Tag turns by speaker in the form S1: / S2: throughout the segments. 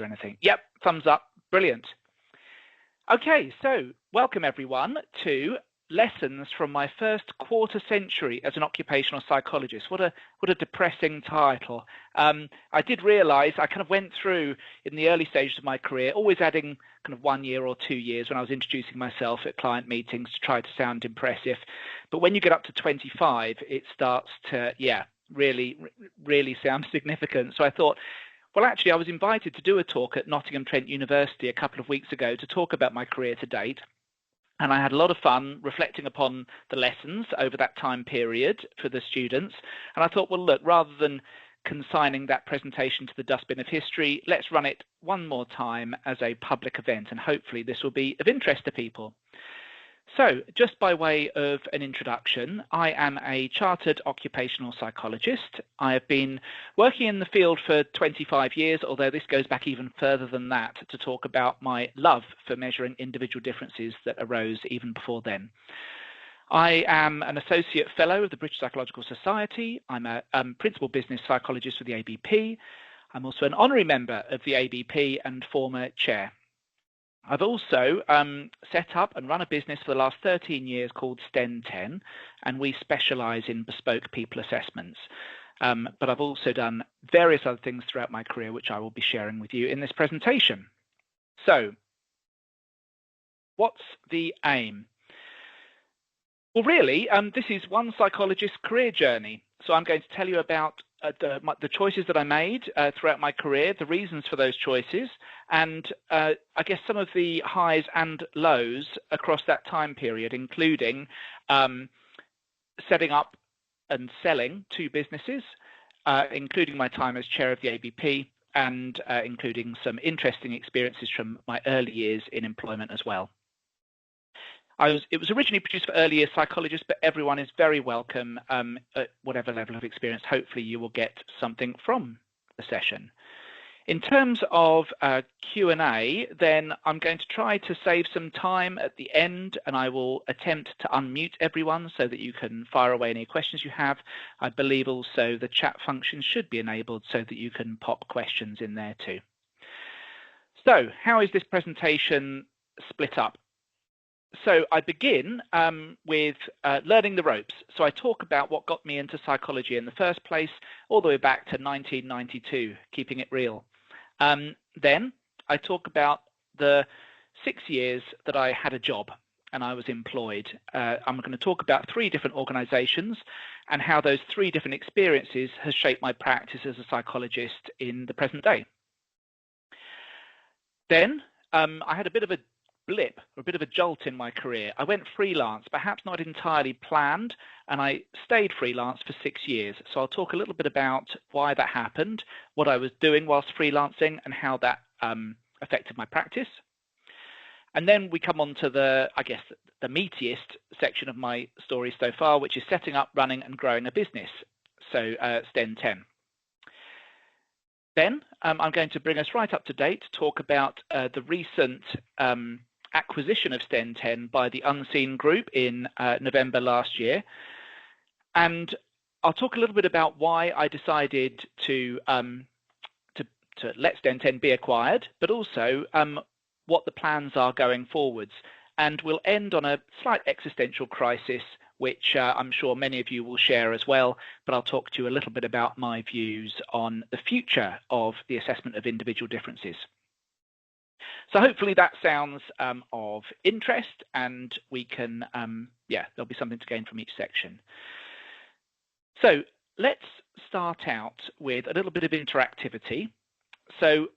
S1: or anything? Yep, thumbs up. Brilliant. Okay, so welcome everyone to lessons from my first quarter century as an occupational psychologist. What a depressing title. I did realize I kind of went through in the early stages of my career, always adding kind of 1 year or 2 years when I was introducing myself at client meetings to try to sound impressive. But when you get up to 25, it starts to, really sound significant. So I thought, well, actually, I was invited to do a talk at Nottingham Trent University a couple of weeks ago to talk about my career to date. And I had a lot of fun reflecting upon the lessons over that time period for the students. And I thought, well, look, rather than consigning that presentation to the dustbin of history, let's run it one more time as a public event. And hopefully this will be of interest to people. So just by way of an introduction, I am a chartered occupational psychologist. I have been working in the field for 25 years, although this goes back even further than that to talk about my love for measuring individual differences that arose even before then. I am an associate fellow of the British Psychological Society. I'm a principal business psychologist with the ABP. I'm also an honorary member of the ABP and former chair. I've also set up and run a business for the last 13 years called STEN 10, and we specialize in bespoke people assessments. But I've also done various other things throughout my career, which I will be sharing with you in this presentation. So, what's the aim? Well, really, this is one psychologist's career journey. So I'm going to tell you about the choices that I made throughout my career, the reasons for those choices, and I guess some of the highs and lows across that time period, including setting up and selling 2 businesses, including my time as chair of the ABP, and including some interesting experiences from my early years in employment as well. It was originally produced for early years psychologists, but everyone is very welcome at whatever level of experience. Hopefully you will get something from the session. In terms of Q&A, then I'm going to try to save some time at the end, and I will attempt to unmute everyone so that you can fire away any questions you have. I believe also the chat function should be enabled so that you can pop questions in there too. So how is this presentation split up? So I begin with learning the ropes. So I talk about what got me into psychology in the first place, all the way back to 1992, keeping it real. Then I talk about the 6 years that I had a job and I was employed. I'm going to talk about 3 different organizations and how those 3 different experiences has shaped my practice as a psychologist in the present day. Then I had a bit of a blip, or a bit of a jolt in my career. I went freelance, perhaps not entirely planned, and I stayed freelance for 6 years. So I'll talk a little bit about why that happened, what I was doing whilst freelancing, and how that affected my practice. And then we come on to the, I guess, the meatiest section of my story so far, which is setting up, running, and growing a business. So STEN 10. Then I'm going to bring us right up to date to talk about the recent acquisition of STEN 10 by the Unseen Group in November last year. And I'll talk a little bit about why I decided to let STEN 10 be acquired, but also what the plans are going forwards. And we'll end on a slight existential crisis, which I'm sure many of you will share as well, but I'll talk to you a little bit about my views on the future of the assessment of individual differences. So hopefully that sounds of interest, and we can, there'll be something to gain from each section. So let's start out with a little bit of interactivity. So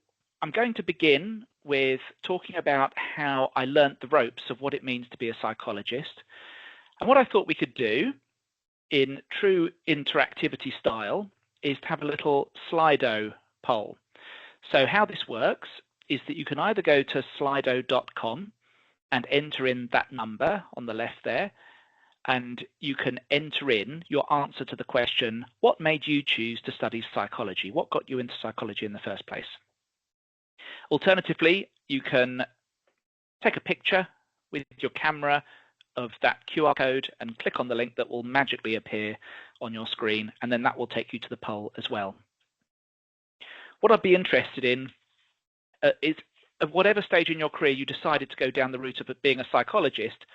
S1: I'm going to begin with talking about how I learnt the ropes of what it means to be a psychologist. And what I thought we could do in true interactivity style is to have a little Slido poll. So how this works is that you can either go to slido.com and enter in that number on the left there, and you can enter in your answer to the question, what made you choose to study psychology? What got you into psychology in the first place? Alternatively, you can take a picture with your camera of that QR code and click on the link that will magically appear on your screen, and then that will take you to the poll as well. What I'd be interested in at whatever stage in your career you decided to go down the route of being a psychologist,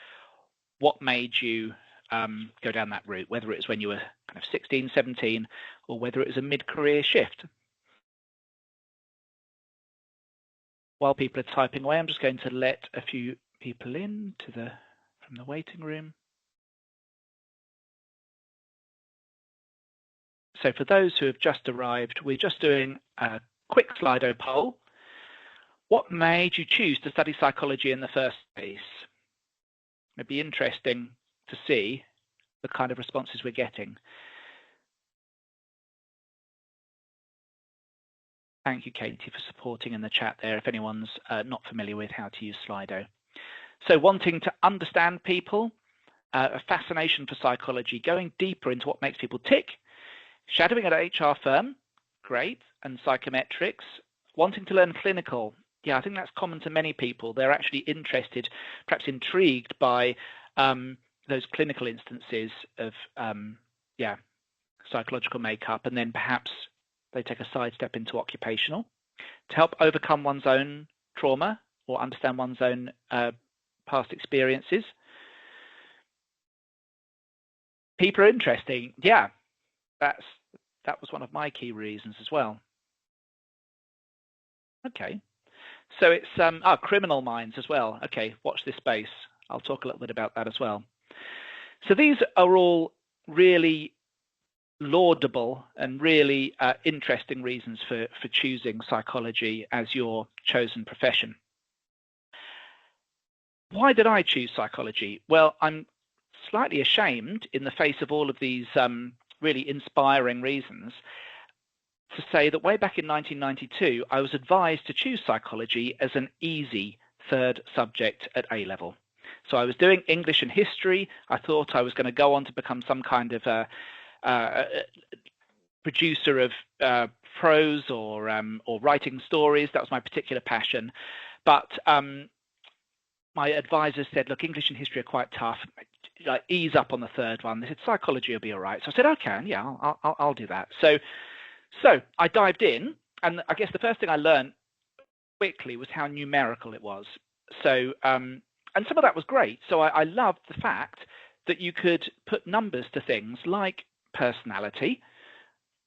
S1: what made you go down that route, whether it was when you were kind of 16, 17, or whether it was a mid-career shift. While people are typing away, I'm just going to let a few people in from the waiting room. So for those who have just arrived, we're just doing a quick Slido poll. What made you choose to study psychology in the first place? It'd be interesting to see the kind of responses we're getting. Thank you, Katie, for supporting in the chat there, if anyone's not familiar with how to use Slido. So wanting to understand people, a fascination for psychology, going deeper into what makes people tick, shadowing at an HR firm, great, and psychometrics, wanting to learn clinical. Yeah, I think that's common to many people. They're actually interested, perhaps intrigued by those clinical instances of psychological makeup, and then perhaps they take a sidestep into occupational to help overcome one's own trauma or understand one's own past experiences. People are interesting. Yeah, that was one of my key reasons as well. Okay, so it's criminal minds as well. Okay, watch this space. I'll talk a little bit about that as well. So these are all really laudable and really interesting reasons for choosing psychology as your chosen profession. Why did I choose psychology? Well, I'm slightly ashamed in the face of all of these really inspiring reasons to say that way back in 1992, I was advised to choose psychology as an easy third subject at A-level. So I was doing English and history. I thought I was going to go on to become some kind of producer of prose or writing stories. That was my particular passion. But my advisors said, look, English and history are quite tough. Like, ease up on the third one. They said psychology will be all right. So I said, okay, yeah, I'll do that. So I dived in, and I guess the first thing I learned quickly was how numerical it was. So and some of that was great. So I loved the fact that you could put numbers to things like personality,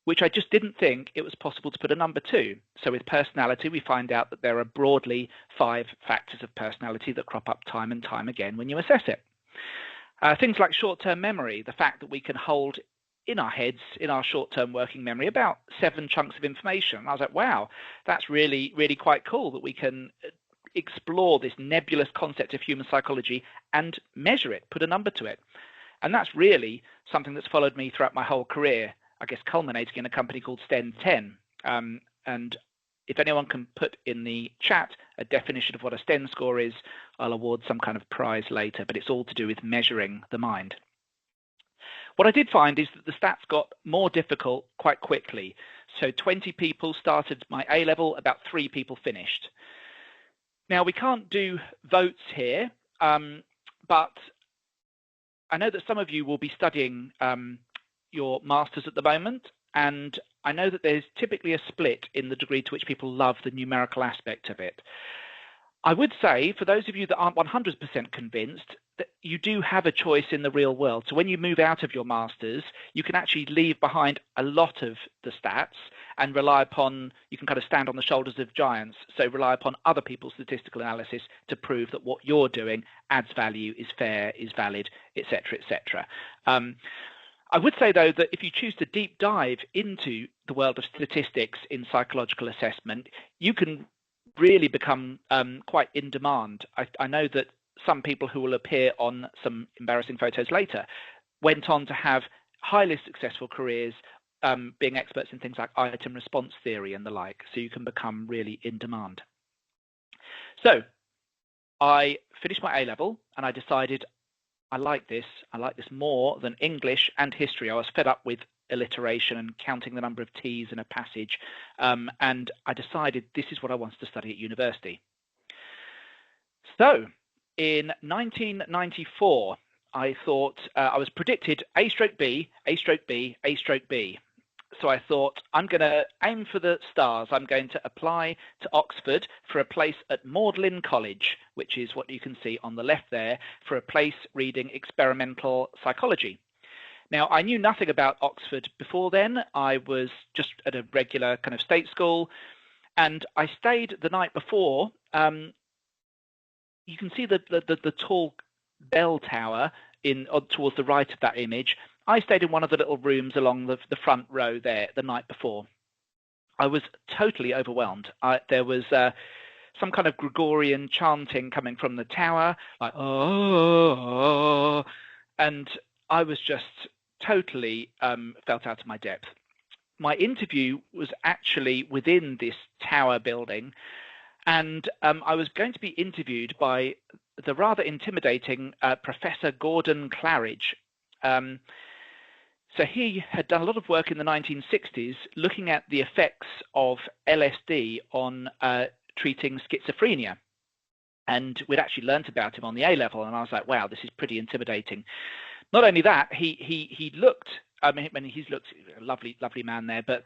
S1: which I just didn't think it was possible to put a number to. So with personality, we find out that there are broadly 5 factors of personality that crop up time and time again when you assess it. Things like short-term memory, the fact that we can hold in our heads, in our short-term working memory, about 7 chunks of information. And I was like, wow, that's really, really quite cool that we can explore this nebulous concept of human psychology and measure it, put a number to it. And that's really something that's followed me throughout my whole career, I guess culminating in a company called STEM 10. And if anyone can put in the chat a definition of what a STEM score is, I'll award some kind of prize later, but it's all to do with measuring the mind. What I did find is that the stats got more difficult quite quickly. So 20 people started my A-level, about 3 people finished. Now, we can't do votes here, but I know that some of you will be studying your masters at the moment, and I know that there's typically a split in the degree to which people love the numerical aspect of it. I would say, for those of you that aren't 100% convinced, that you do have a choice in the real world. So when you move out of your masters, you can actually leave behind a lot of the stats and rely upon, you can kind of stand on the shoulders of giants. So rely upon other people's statistical analysis to prove that what you're doing adds value, is fair, is valid, etc., etc. I would say, though, that if you choose to deep dive into the world of statistics in psychological assessment, you can really become quite in demand. I know that some people who will appear on some embarrassing photos later went on to have highly successful careers being experts in things like item response theory and the like, so you can become really in demand. So I finished my A-level and I decided I like this more than English and history. I was fed up with alliteration and counting the number of T's in a passage, and I decided this is what I wanted to study at university. So in 1994, I thought I was predicted A stroke B, A stroke B, A stroke B. So I thought, I'm going to aim for the stars. I'm going to apply to Oxford for a place at Magdalen College, which is what you can see on the left there, for a place reading experimental psychology. Now, I knew nothing about Oxford before then. I was just at a regular kind of state school, and I stayed the night before. You can see the tall bell tower towards the right of that image. I stayed in one of the little rooms along the front row there the night before. I was totally overwhelmed. There was some kind of Gregorian chanting coming from the tower, like, oh, and I was just totally felt out of my depth. My interview was actually within this tower building, and I was going to be interviewed by the rather intimidating Professor Gordon Claridge. So he had done a lot of work in the 1960s looking at the effects of LSD on treating schizophrenia. And we'd actually learnt about him on the A-level, and I was like, wow, this is pretty intimidating. Not only that, he looked, I mean, he's looked a lovely man there, but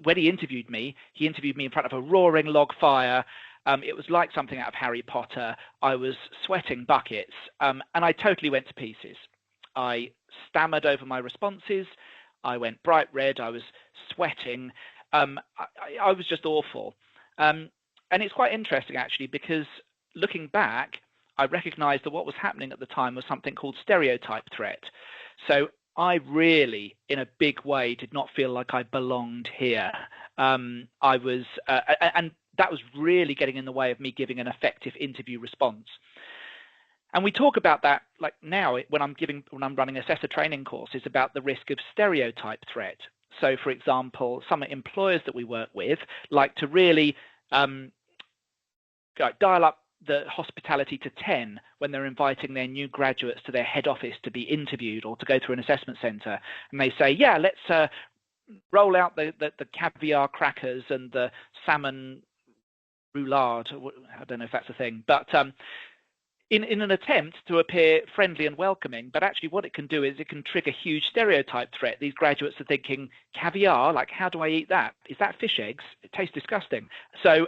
S1: when he interviewed me in front of a roaring log fire. It was like something out of Harry Potter. I was sweating buckets, and I totally went to pieces. I stammered over my responses. I went bright red. I was sweating. I was just awful. And it's quite interesting, actually, because looking back, I recognized that what was happening at the time was something called stereotype threat. So I really, in a big way, did not feel like I belonged here. And that was really getting in the way of me giving an effective interview response. And we talk about that, like now when I'm running assessor training courses, about the risk of stereotype threat. So, for example, some employers that we work with like to really dial up the hospitality to 10 when they're inviting their new graduates to their head office to be interviewed or to go through an assessment center. And they say, yeah, let's roll out the caviar crackers and the salmon roulade. I don't know if that's a thing, but in an attempt to appear friendly and welcoming, but actually what it can do is it can trigger huge stereotype threat. These graduates are thinking, caviar, like, how do I eat that? Is that fish eggs? It tastes disgusting. So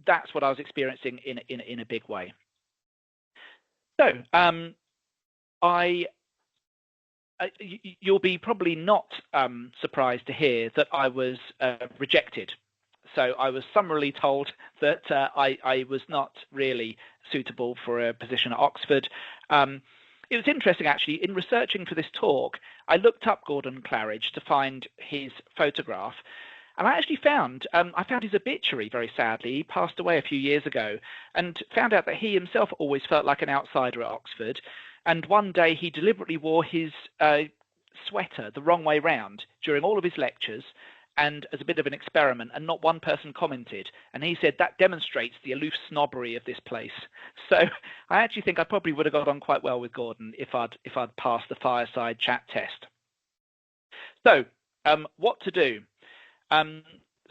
S1: that's what I was experiencing in a big way. So you'll be probably not surprised to hear that I was rejected. So I was summarily told that I was not really suitable for a position at Oxford. It was interesting, actually, in researching for this talk, I looked up Gordon Claridge to find his photograph. And I actually found his obituary, very sadly. He passed away a few years ago, and found out that he himself always felt like an outsider at Oxford. And one day he deliberately wore his sweater the wrong way round during all of his lectures, and as a bit of an experiment, and not one person commented. And he said that demonstrates the aloof snobbery of this place. So I actually think I probably would have got on quite well with Gordon if I'd passed the fireside chat test. So what to do?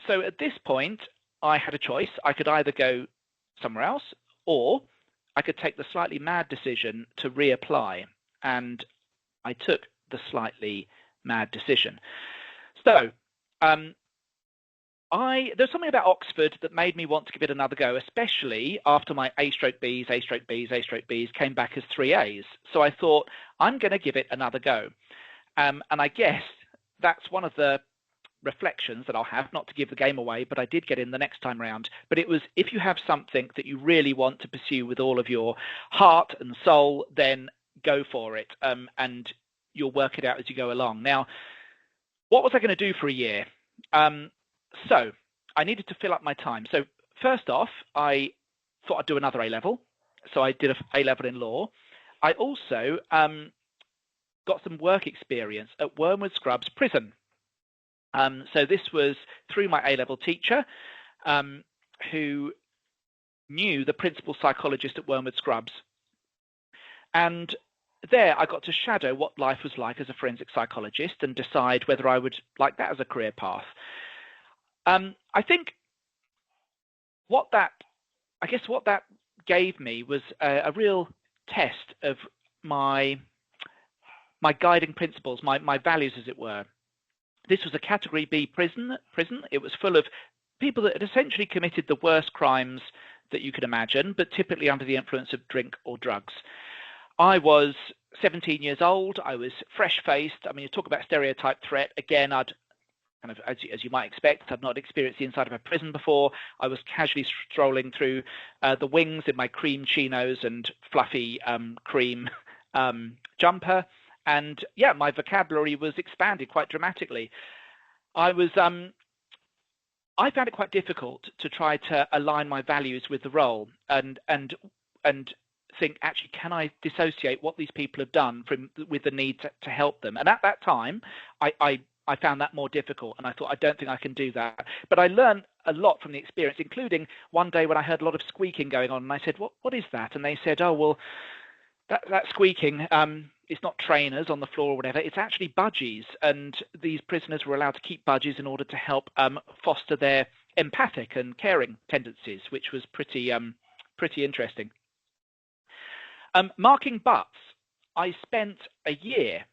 S1: So at this point, I had a choice. I could either go somewhere else, or I could take the slightly mad decision to reapply. And I took the slightly mad decision. So there's something about Oxford that made me want to give it another go, especially after my A/Bs came back as 3 As. So I thought, I'm going to give it another go. And I guess that's one of the reflections that I'll have, not to give the game away, but I did get in the next time round. But it was, if you have something that you really want to pursue with all of your heart and soul, then go for it, and you'll work it out as you go along. Now, what was I going to do for a year? So I needed to fill up my time. So first off, I thought I'd do another A-level. So I did an A-level in law. I also got some work experience at Wormwood Scrubs Prison. So this was through my A-level teacher, who knew the principal psychologist at Wormwood Scrubs. And there I got to shadow what life was like as a forensic psychologist and decide whether I would like that as a career path. I think what that gave me was a real test of my guiding principles, my values, as it were. This was a Category B prison. It was full of people that had essentially committed the worst crimes that you could imagine, but typically under the influence of drink or drugs. I was 17 years old. I was fresh-faced. I mean, you talk about stereotype threat. Again, I'd kind of, as you might expect, I'd not experienced the inside of a prison before. I was casually strolling through the wings in my cream chinos and fluffy cream jumper. And yeah, my vocabulary was expanded quite dramatically. I found it quite difficult to try to align my values with the role and think, actually, can I dissociate what these people have done with the need to help them? And at that time, I found that more difficult, and I thought, I don't think I can do that. But I learned a lot from the experience, including one day when I heard a lot of squeaking going on, and I said, what is that? And they said, oh, well, that squeaking, it's not trainers on the floor or whatever, it's actually budgies, and these prisoners were allowed to keep budgies in order to help foster their empathic and caring tendencies, which was pretty interesting. Marking butts. I spent a year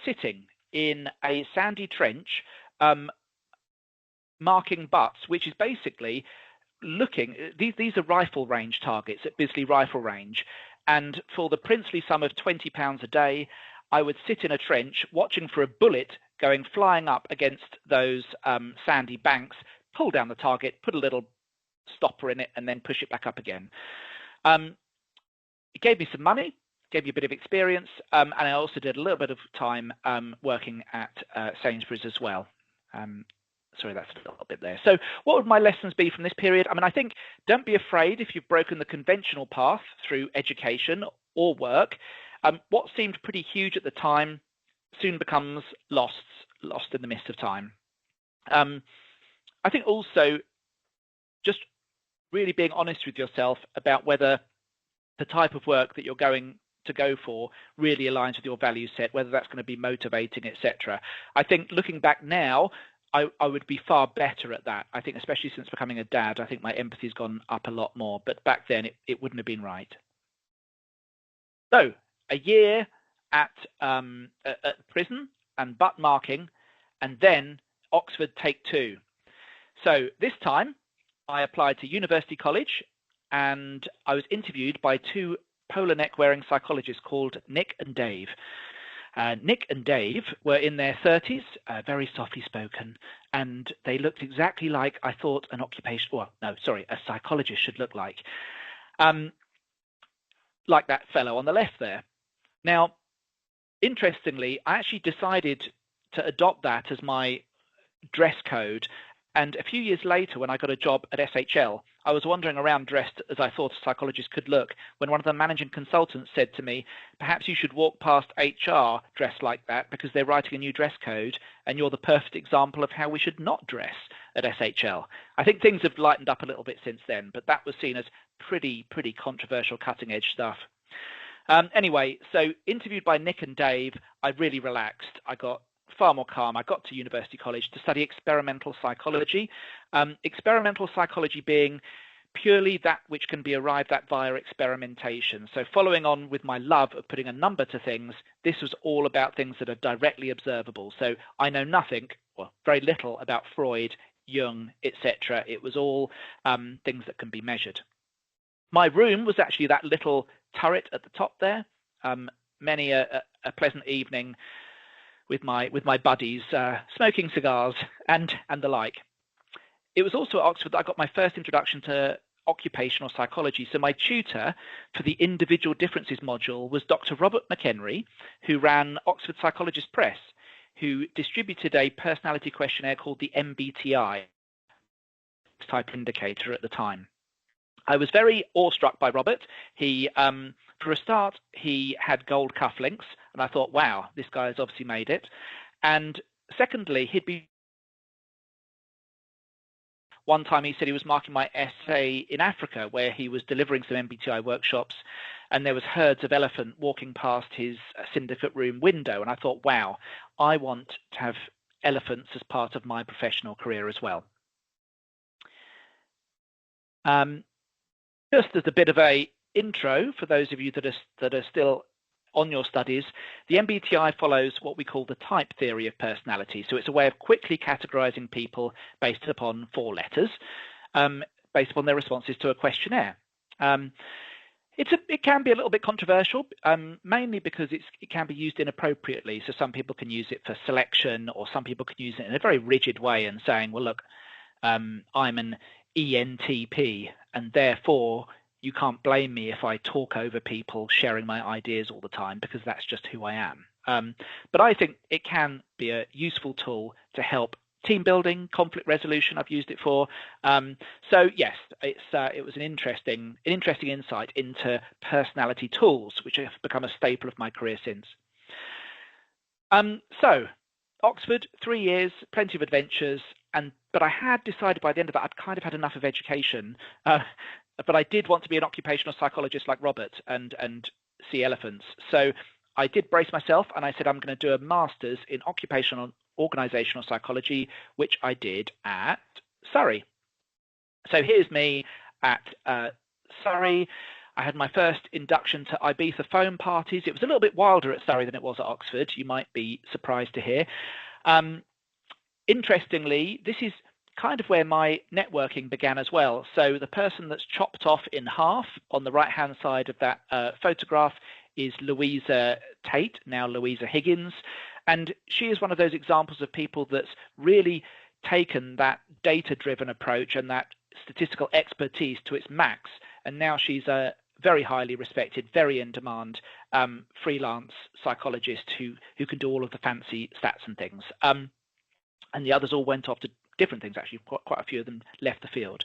S1: sitting in a sandy trench marking butts, which is basically looking, these are rifle range targets at Bisley Rifle Range, and for the princely sum of £20 a day, I would sit in a trench watching for a bullet going flying up against those sandy banks, pull down the target, put a little stopper in it, and then push it back up again. It gave me some money, gave me a bit of experience, and I also did a little bit of time working at Sainsbury's as well. Sorry, that's a little bit there. So what would my lessons be from this period? I mean, I think don't be afraid if you've broken the conventional path through education or work. What seemed pretty huge at the time soon becomes lost in the mist of time. I think also just really being honest with yourself about whether the type of work that you're going to go for really aligns with your value set, whether that's going to be motivating, etc. I think looking back now, I would be far better at that. I think especially since becoming a dad, I think my empathy's gone up a lot more, but back then it wouldn't have been right. So a year at prison and butt marking, and then Oxford take two. So this time I applied to University College, and I was interviewed by two polar neck wearing psychologists called Nick and Dave. Nick and Dave were in their 30s, very softly spoken, and they looked exactly like I thought a psychologist should look like that fellow on the left there. Now, interestingly, I actually decided to adopt that as my dress code. And a few years later, when I got a job at SHL, I was wandering around dressed as I thought a psychologist could look, when one of the managing consultants said to me, perhaps you should walk past HR dressed like that because they're writing a new dress code and you're the perfect example of how we should not dress at SHL. I think things have lightened up a little bit since then, but that was seen as pretty controversial, cutting edge stuff. Anyway, so interviewed by Nick and Dave, I really relaxed. I got far more calm. I got to University College to study experimental psychology. Experimental psychology being purely that which can be arrived at via experimentation. So following on with my love of putting a number to things, this was all about things that are directly observable. So I know nothing, or very little, about Freud, Jung, etc. It was all things that can be measured. My room was actually that little turret at the top there. Many a pleasant evening with my buddies, smoking cigars and the like. It was also at Oxford that I got my first introduction to occupational psychology. So my tutor for the individual differences module was Dr. Robert McHenry, who ran Oxford Psychologist Press, who distributed a personality questionnaire called the MBTI type indicator at the time. I was very awestruck by Robert. He, for a start, he had gold cufflinks, and I thought, wow, this guy has obviously made it. And secondly, one time he said he was marking my essay in Africa, where he was delivering some MBTI workshops, and there was herds of elephant walking past his syndicate room window. And I thought, wow, I want to have elephants as part of my professional career as well. Just as a bit of a intro for those of you that are still on your studies, the MBTI follows what we call the type theory of personality. So it's a way of quickly categorizing people based upon 4 letters, based upon their responses to a questionnaire. It can be a little bit controversial, mainly because it can be used inappropriately. So some people can use it for selection, or some people can use it in a very rigid way and saying, well, look, I'm an ENTP, and therefore you can't blame me if I talk over people sharing my ideas all the time, because that's just who I am. But I think it can be a useful tool to help team building, conflict resolution. I've used it for. So yes, it was an interesting insight into personality tools, which have become a staple of my career since. So Oxford, 3 years, plenty of adventures, but I had decided by the end of that I'd kind of had enough of education, but I did want to be an occupational psychologist like Robert and see elephants. So I did brace myself, and I said I'm going to do a master's in occupational organizational psychology, which I did at Surrey. So here's me at Surrey. I had my first induction to Ibiza foam parties. It was a little bit wilder at Surrey than it was at Oxford. You might be surprised to hear. Interestingly, this is kind of where my networking began as well. So the person that's chopped off in half on the right-hand side of that photograph is Louisa Tate, now Louisa Higgins. And she is one of those examples of people that's really taken that data-driven approach and that statistical expertise to its max. And now she's a very highly respected, very in-demand freelance psychologist who can do all of the fancy stats and things. And the others all went off to different things, actually. Quite a few of them left the field.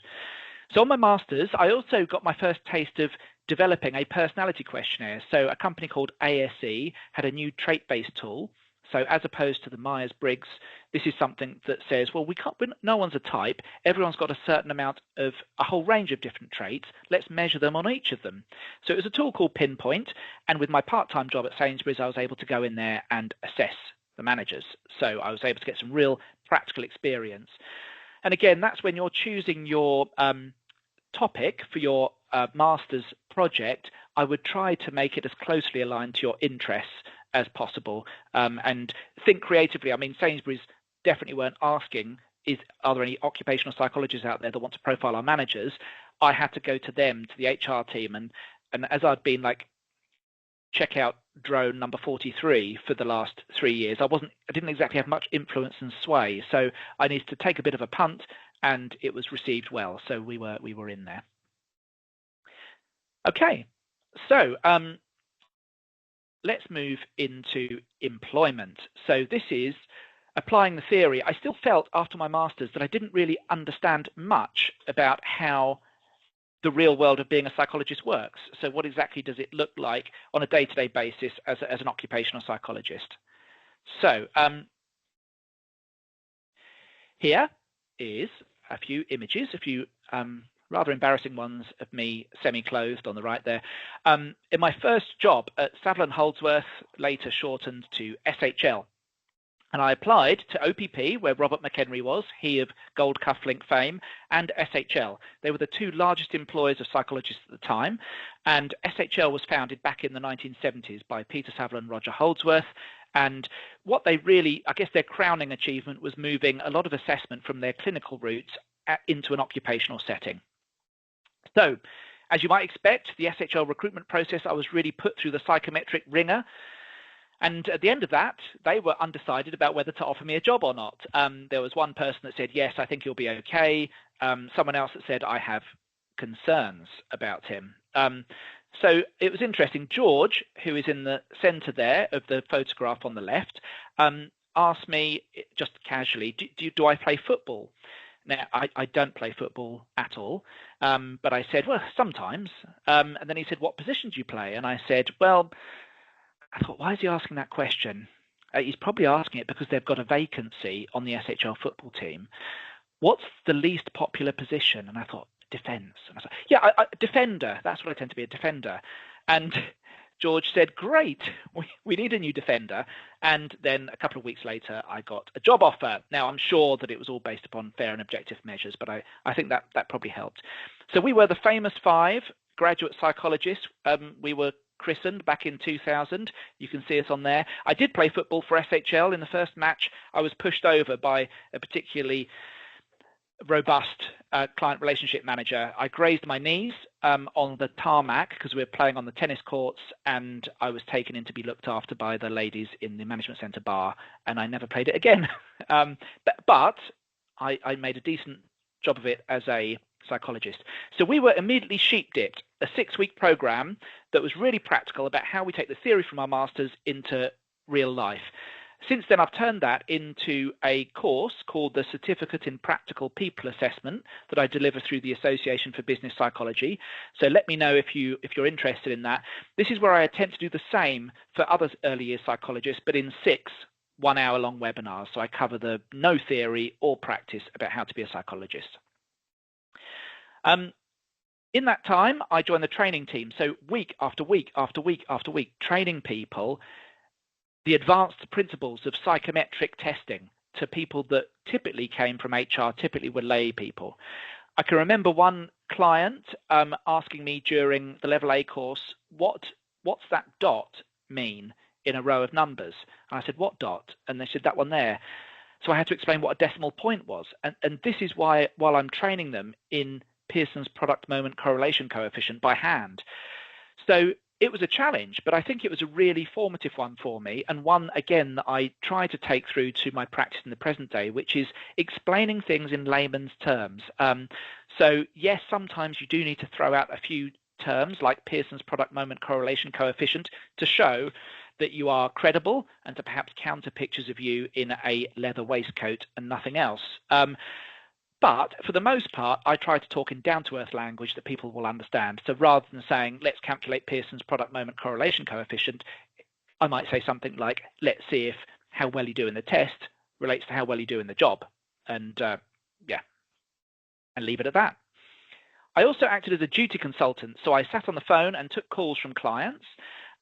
S1: So on my master's, I also got my first taste of developing a personality questionnaire. So a company called ASE had a new trait-based tool. So as opposed to the Myers-Briggs, this is something that says, well, no one's a type. Everyone's got a certain amount of a whole range of different traits. Let's measure them on each of them. So it was a tool called Pinpoint. And with my part-time job at Sainsbury's, I was able to go in there and assess the managers. So I was able to get some real practical experience. And again, that's when you're choosing your topic for your master's project. I would try to make it as closely aligned to your interests as possible, and think creatively. I mean, Sainsbury's definitely weren't asking, are there any occupational psychologists out there that want to profile our managers? I had to go to them, to the HR team, and as I'd been like checkout drone number 43 for the last 3 years, I didn't exactly have much influence and sway, so I needed to take a bit of a punt, and it was received well. So we were in there. Okay, so let's move into employment. So this is applying the theory. I still felt after my master's that I didn't really understand much about how the real world of being a psychologist works. So what exactly does it look like on a day-to-day basis as an occupational psychologist? So here is a few images, a few rather embarrassing ones of me semi-clothed on the right there. In my first job at Savile and Holdsworth, later shortened to SHL, and I applied to OPP, where Robert McHenry was, he of gold cufflink fame, and SHL. They were the 2 largest employers of psychologists at the time, and SHL was founded back in the 1970s by Peter Savile and Roger Holdsworth. And what they really, I guess their crowning achievement was moving a lot of assessment from their clinical routes into an occupational setting. So, as you might expect, the SHL recruitment process, I was really put through the psychometric ringer. And at the end of that, they were undecided about whether to offer me a job or not. There was one person that said, yes, I think you'll be okay. Someone else that said, I have concerns about him. So it was interesting. George, who is in the center there of the photograph on the left, asked me just casually, do I play football? Now, I don't play football at all, but I said, well, sometimes. And then he said, what position do you play? And I said, well, I thought, why is he asking that question? He's probably asking it because they've got a vacancy on the SHL football team. What's the least popular position? And I thought, defence. And I thought, yeah, defender. That's what I tend to be, a defender. And George said, great, we need a new defender. And then a couple of weeks later, I got a job offer. Now, I'm sure that it was all based upon fair and objective measures, but I think that probably helped. So we were the famous 5 graduate psychologists. We were christened back in 2000. You can see us on there. I did play football for SHL. In the first match, I was pushed over by a particularly robust client relationship manager. I grazed my knees on the tarmac because we were playing on the tennis courts, and I was taken in to be looked after by the ladies in the management centre bar, and I never played it again. But I made a decent job of it as a psychologist. So we were immediately sheep-dipped, a 6-week program that was really practical about how we take the theory from our masters into real life. Since then, I've turned that into a course called the Certificate in Practical People Assessment that I deliver through the Association for Business Psychology. So let me know if you're interested in that. This is where I attempt to do the same for other early years psychologists, but in 6 one-hour-long webinars. So I cover the no theory or practice about how to be a psychologist. In that time, I joined the training team. So week after week after week after week, training people the advanced principles of psychometric testing to people that typically came from HR, typically were lay people. I can remember one client asking me during the level A course, what's that dot mean in a row of numbers? And I said, what dot? And they said, that one there. So I had to explain what a decimal point was. And this is why, while I'm training them in Pearson's product moment correlation coefficient by hand. So it was a challenge, but I think it was a really formative one for me, and one, again, that I try to take through to my practice in the present day, which is explaining things in layman's terms. So yes, sometimes you do need to throw out a few terms like Pearson's product moment correlation coefficient to show that you are credible and to perhaps counter pictures of you in a leather waistcoat and nothing else. But for the most part, I try to talk in down-to-earth language that people will understand. So rather than saying, let's calculate Pearson's product moment correlation coefficient, I might say something like, let's see if how well you do in the test relates to how well you do in the job. And yeah, and leave it at that. I also acted as a duty consultant. So I sat on the phone and took calls from clients.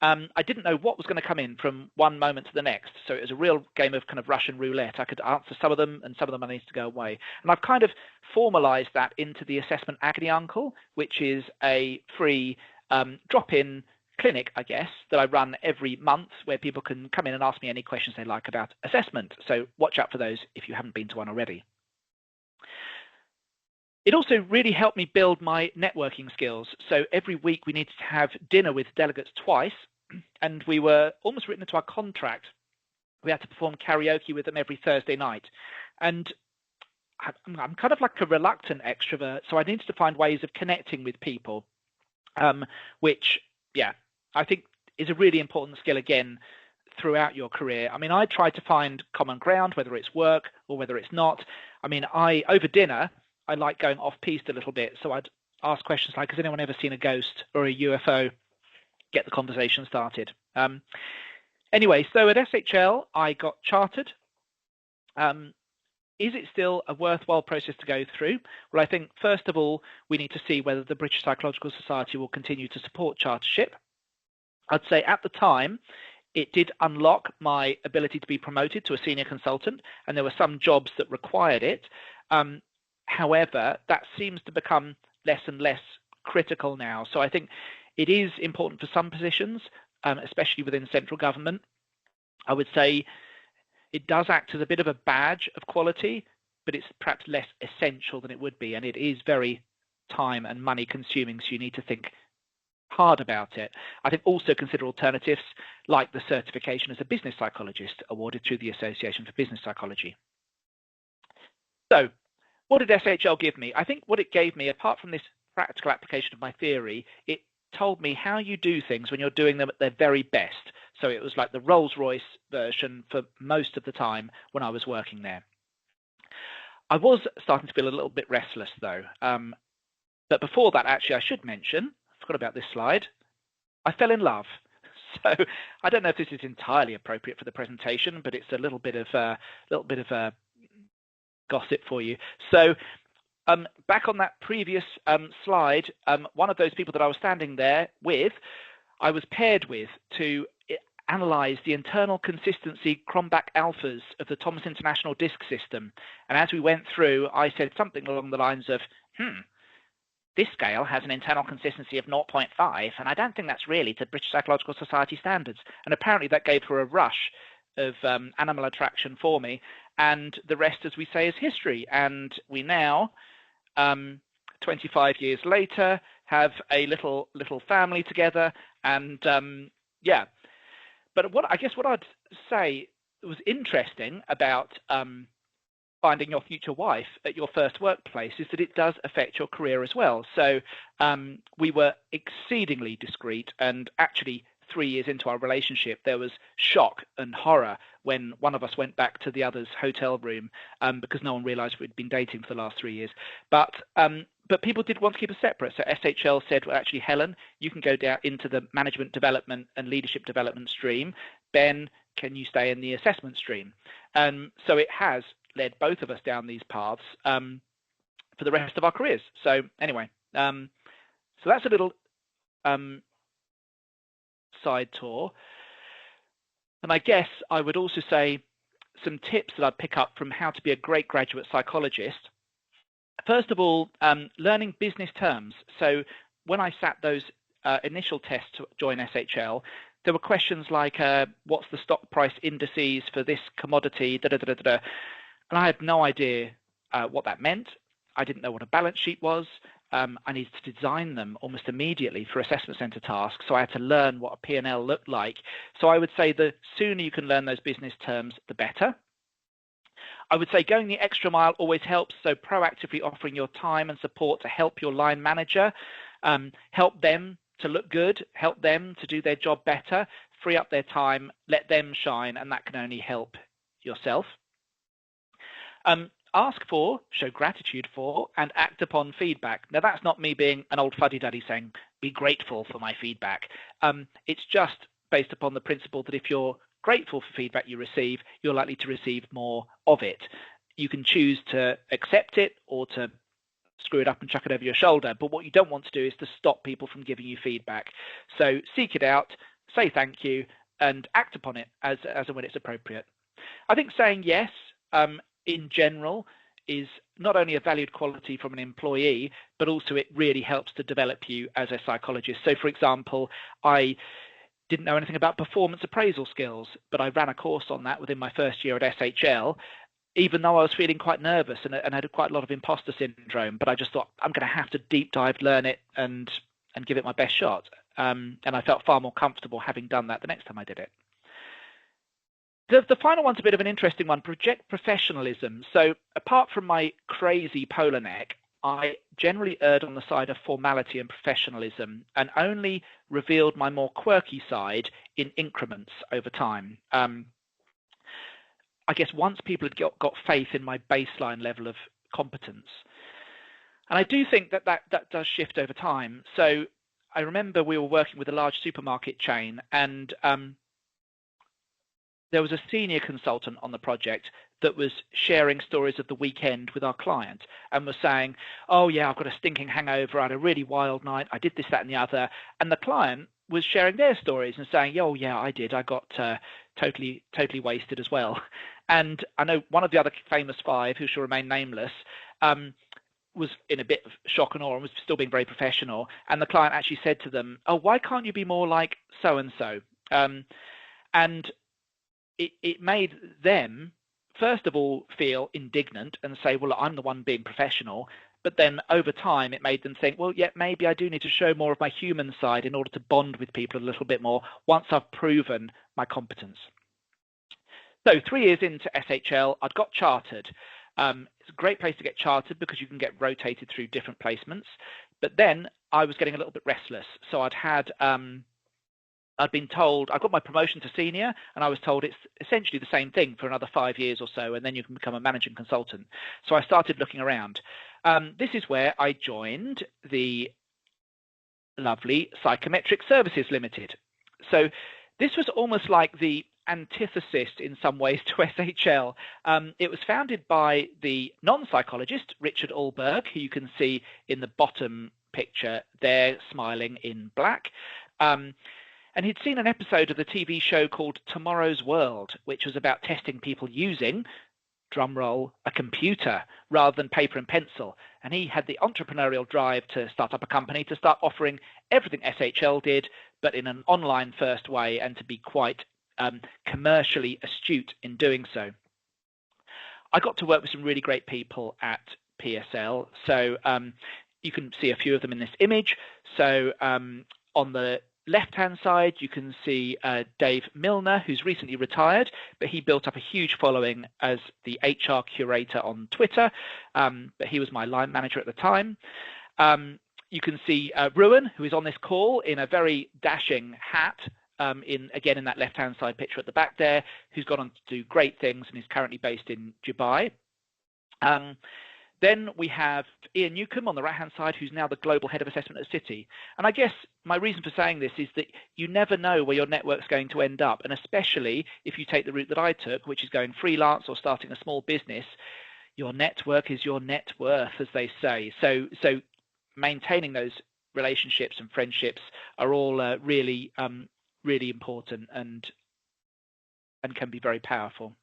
S1: I didn't know what was going to come in from one moment to the next. So it was a real game of kind of Russian roulette. I could answer some of them, and some of them I needed to go away. And I've kind of formalized that into the Assessment Agony Uncle, which is a free drop-in clinic, I guess, that I run every month where people can come in and ask me any questions they like about assessment. So watch out for those if you haven't been to one already. It also really helped me build my networking skills. So every week we needed to have dinner with delegates twice, and we were almost written into our contract. We had to perform karaoke with them every Thursday night. And I'm kind of like a reluctant extrovert, so I needed to find ways of connecting with people, which, yeah, I think is a really important skill, again, throughout your career. I mean, I try to find common ground, whether it's work or whether it's not. I mean, over dinner, I like going off-piste a little bit, so I'd ask questions like, has anyone ever seen a ghost or a UFO? Get the conversation started. Anyway, so at SHL, I got chartered. Is it still a worthwhile process to go through? Well, I think, first of all, we need to see whether the British Psychological Society will continue to support chartership. I'd say at the time, it did unlock my ability to be promoted to a senior consultant, and there were some jobs that required it. However, that seems to become less and less critical now. So I think it is important for some positions, especially within central government. I would say it does act as a bit of a badge of quality, but it's perhaps less essential than it would be. And it is very time and money consuming, so you need to think hard about it. I think also consider alternatives like the certification as a business psychologist awarded through the Association for Business Psychology. So, what did SHL give me? I think what it gave me, apart from this practical application of my theory, it told me how you do things when you're doing them at their very best. So it was like the Rolls-Royce version for most of the time when I was working there. I was starting to feel a little bit restless though. But before that, actually, I should mention, I forgot about this slide, I fell in love. So I don't know if this is entirely appropriate for the presentation, but it's a little bit of gossip for you. So back on that previous slide, one of those people that I was standing there with, I was paired with to analyze the internal consistency Cronbach alphas of the Thomas International Disk System. And as we went through, I said something along the lines of, this scale has an internal consistency of 0.5, and I don't think that's really to British Psychological Society standards. And apparently that gave her a rush of animal attraction for me, and the rest, as we say, is history. And we now, 25 years later, have a little family together, and yeah. But what I'd say was interesting about finding your future wife at your first workplace is that it does affect your career as well. So we were exceedingly discreet, and actually 3 years into our relationship, there was shock and horror when one of us went back to the other's hotel room because no one realized we'd been dating for the last 3 years. But people did want to keep us separate. So SHL said, well, actually, Helen, you can go down into the management development and leadership development stream. Ben, can you stay in the assessment stream? So it has led both of us down these paths for the rest of our careers. So anyway, so that's a little side tour. And I guess I would also say some tips that I'd pick up from how to be a great graduate psychologist. First of all, learning business terms. So when I sat those initial tests to join SHL, there were questions like, what's the stock price indices for this commodity, and I had no idea what that meant. I didn't know what a balance sheet was. I needed to design them almost immediately for assessment center tasks, so I had to learn what a P&L looked like. So I would say the sooner you can learn those business terms, the better. I would say going the extra mile always helps, so proactively offering your time and support to help your line manager, help them to look good, help them to do their job better, free up their time, let them shine, and that can only help yourself. Ask for, show gratitude for, and act upon feedback. Now, that's not me being an old fuddy-duddy saying, be grateful for my feedback. It's just based upon the principle that if you're grateful for feedback you receive, you're likely to receive more of it. You can choose to accept it or to screw it up and chuck it over your shoulder, but what you don't want to do is to stop people from giving you feedback. So seek it out, say thank you, and act upon it as and when it's appropriate. I think saying yes, in general, is not only a valued quality from an employee, but also it really helps to develop you as a psychologist. So for example, I didn't know anything about performance appraisal skills, but I ran a course on that within my first year at SHL, even though I was feeling quite nervous and had quite a lot of imposter syndrome. But I just thought, I'm going to have to deep dive, learn it, and give it my best shot. And I felt far more comfortable having done that the next time I did it. The final one's a bit of an interesting one, project professionalism. So apart from my crazy polar neck, I generally erred on the side of formality and professionalism and only revealed my more quirky side in increments over time. I guess once people had got faith in my baseline level of competence. And I do think that does shift over time. So I remember we were working with a large supermarket chain, and there was a senior consultant on the project that was sharing stories of the weekend with our client and was saying, oh yeah, I've got a stinking hangover, I had a really wild night, I did this, that and the other. And the client was sharing their stories and saying, oh yeah, I did, I got totally wasted as well. And I know one of the other famous five, who shall remain nameless, was in a bit of shock and awe and was still being very professional. And the client actually said to them, oh, why can't you be more like so-and-so? And it made them, first of all, feel indignant and say, well, I'm the one being professional. But then over time, it made them think, well, yeah, maybe I do need to show more of my human side in order to bond with people a little bit more once I've proven my competence. So 3 years into SHL, I'd got chartered. It's a great place to get chartered because you can get rotated through different placements. But then I was getting a little bit restless. So I'd been told, I got my promotion to senior, and I was told it's essentially the same thing for another 5 years or so, and then you can become a managing consultant. So I started looking around. This is where I joined the lovely Psychometric Services Limited. So this was almost like the antithesis in some ways to SHL. It was founded by the non-psychologist, Richard Ulberg, who you can see in the bottom picture there, smiling in black. And he'd seen an episode of the TV show called Tomorrow's World, which was about testing people using drum roll, a computer rather than paper and pencil. And he had the entrepreneurial drive to start up a company, to start offering everything SHL did, but in an online first way, and to be quite commercially astute in doing so. I got to work with some really great people at PSL. So you can see a few of them in this image. So on the left-hand side, you can see Dave Milner, who's recently retired, but he built up a huge following as the HR curator on Twitter, but he was my line manager at the time. You can see Ruan, who is on this call in a very dashing hat, again in that left-hand side picture at the back there, who's gone on to do great things and is currently based in Dubai. Then we have Ian Newcomb on the right-hand side, who's now the Global Head of Assessment at Citi. And I guess my reason for saying this is that you never know where your network's going to end up, and especially if you take the route that I took, which is going freelance or starting a small business, your network is your net worth, as they say. So maintaining those relationships and friendships are all really important and can be very powerful.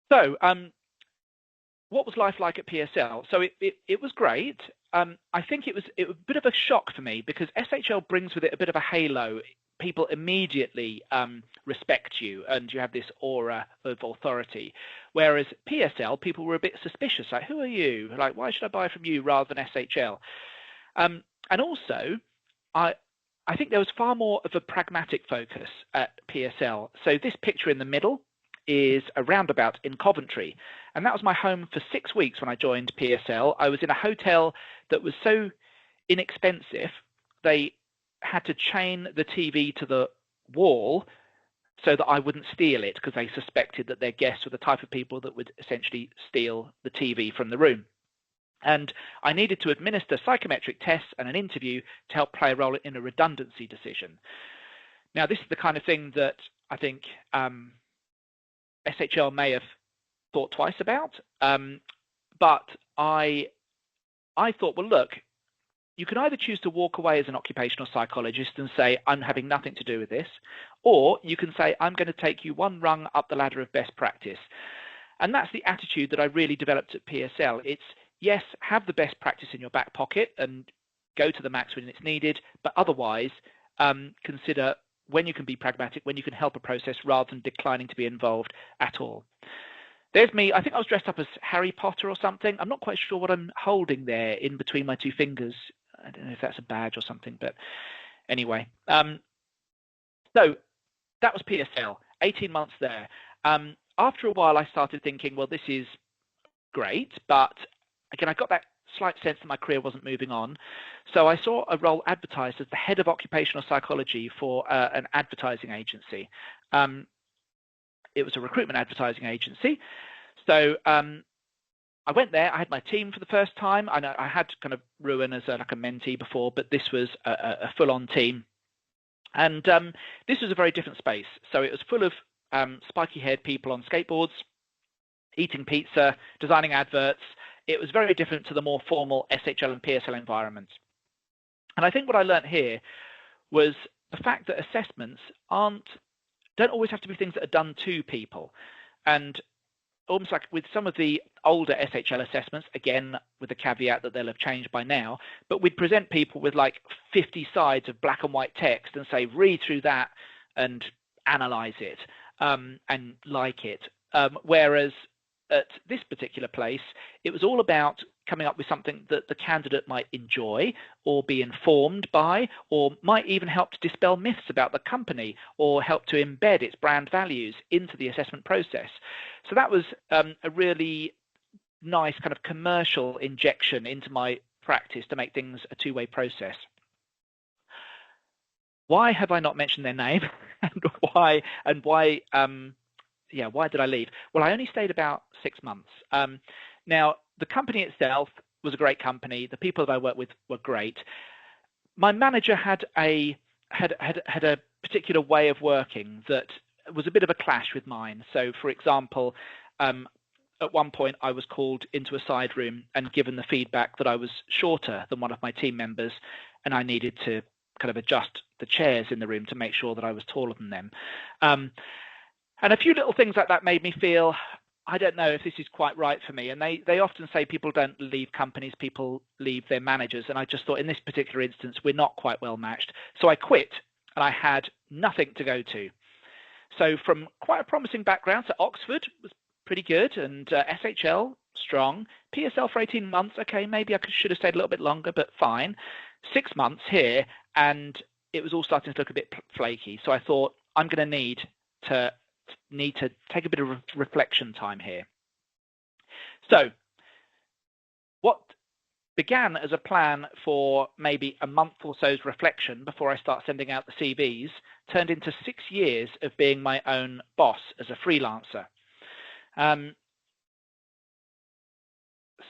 S1: So what was life like at PSL? So it was great. I think it was a bit of a shock for me because SHL brings with it a bit of a halo. People immediately respect you and you have this aura of authority. Whereas PSL, people were a bit suspicious, like, who are you? Like, why should I buy from you rather than SHL? And also, I think there was far more of a pragmatic focus at PSL. So this picture in the middle is a roundabout in Coventry. And that was my home for 6 weeks when I joined PSL. I was in a hotel that was so inexpensive, they had to chain the TV to the wall so that I wouldn't steal it, because they suspected that their guests were the type of people that would essentially steal the TV from the room. And I needed to administer psychometric tests and an interview to help play a role in a redundancy decision. Now, this is the kind of thing that I think SHL may have thought twice about, but I thought, well, look, you can either choose to walk away as an occupational psychologist and say, I'm having nothing to do with this, or you can say, I'm going to take you one rung up the ladder of best practice. And that's the attitude that I really developed at PSL. It's, yes, have the best practice in your back pocket and go to the max when it's needed, but otherwise consider when you can be pragmatic, when you can help a process rather than declining to be involved at all. There's me. I think I was dressed up as Harry Potter or something. I'm not quite sure what I'm holding there in between my two fingers. I don't know if that's a badge or something, but anyway. So that was PSL, 18 months there. After a while, I started thinking, well, this is great, but again, I got that slight sense that my career wasn't moving on. So I saw a role advertised as the head of occupational psychology for an advertising agency. It was a recruitment advertising agency. So I went there. I had my team for the first time. I know I had kind of Ruan as like a mentee before, but this was a full-on team. And this was a very different space. So it was full of spiky-haired people on skateboards, eating pizza, designing adverts. It was very different to the more formal SHL and PSL environments. And I think what I learned here was the fact that assessments don't always have to be things that are done to people. And almost like with some of the older SHL assessments, again, with the caveat that they'll have changed by now, but we'd present people with like 50 sides of black and white text and say, read through that and analyze it and like it. Whereas at this particular place, it was all about coming up with something that the candidate might enjoy or be informed by, or might even help to dispel myths about the company or help to embed its brand values into the assessment process. So that was a really nice kind of commercial injection into my practice to make things a two-way process. Why have I not mentioned their name and why did I leave? Well, I only stayed about 6 months. Now, the company itself was a great company. The people that I worked with were great. My manager had a particular way of working that was a bit of a clash with mine. So, for example, at one point I was called into a side room and given the feedback that I was shorter than one of my team members, and I needed to kind of adjust the chairs in the room to make sure that I was taller than them. And a few little things like that made me feel I don't know if this is quite right for me. And they often say people don't leave companies, people leave their managers. And I just thought in this particular instance, we're not quite well matched. So I quit and I had nothing to go to. So from quite a promising background, so Oxford was pretty good, and SHL, strong. PSL for 18 months, okay, maybe I should have stayed a little bit longer, but fine. 6 months here, and it was all starting to look a bit flaky. So I thought, I'm going to need to take a bit of reflection time here. So what began as a plan for maybe a month or so's reflection before I start sending out the CVs turned into 6 years of being my own boss as a freelancer.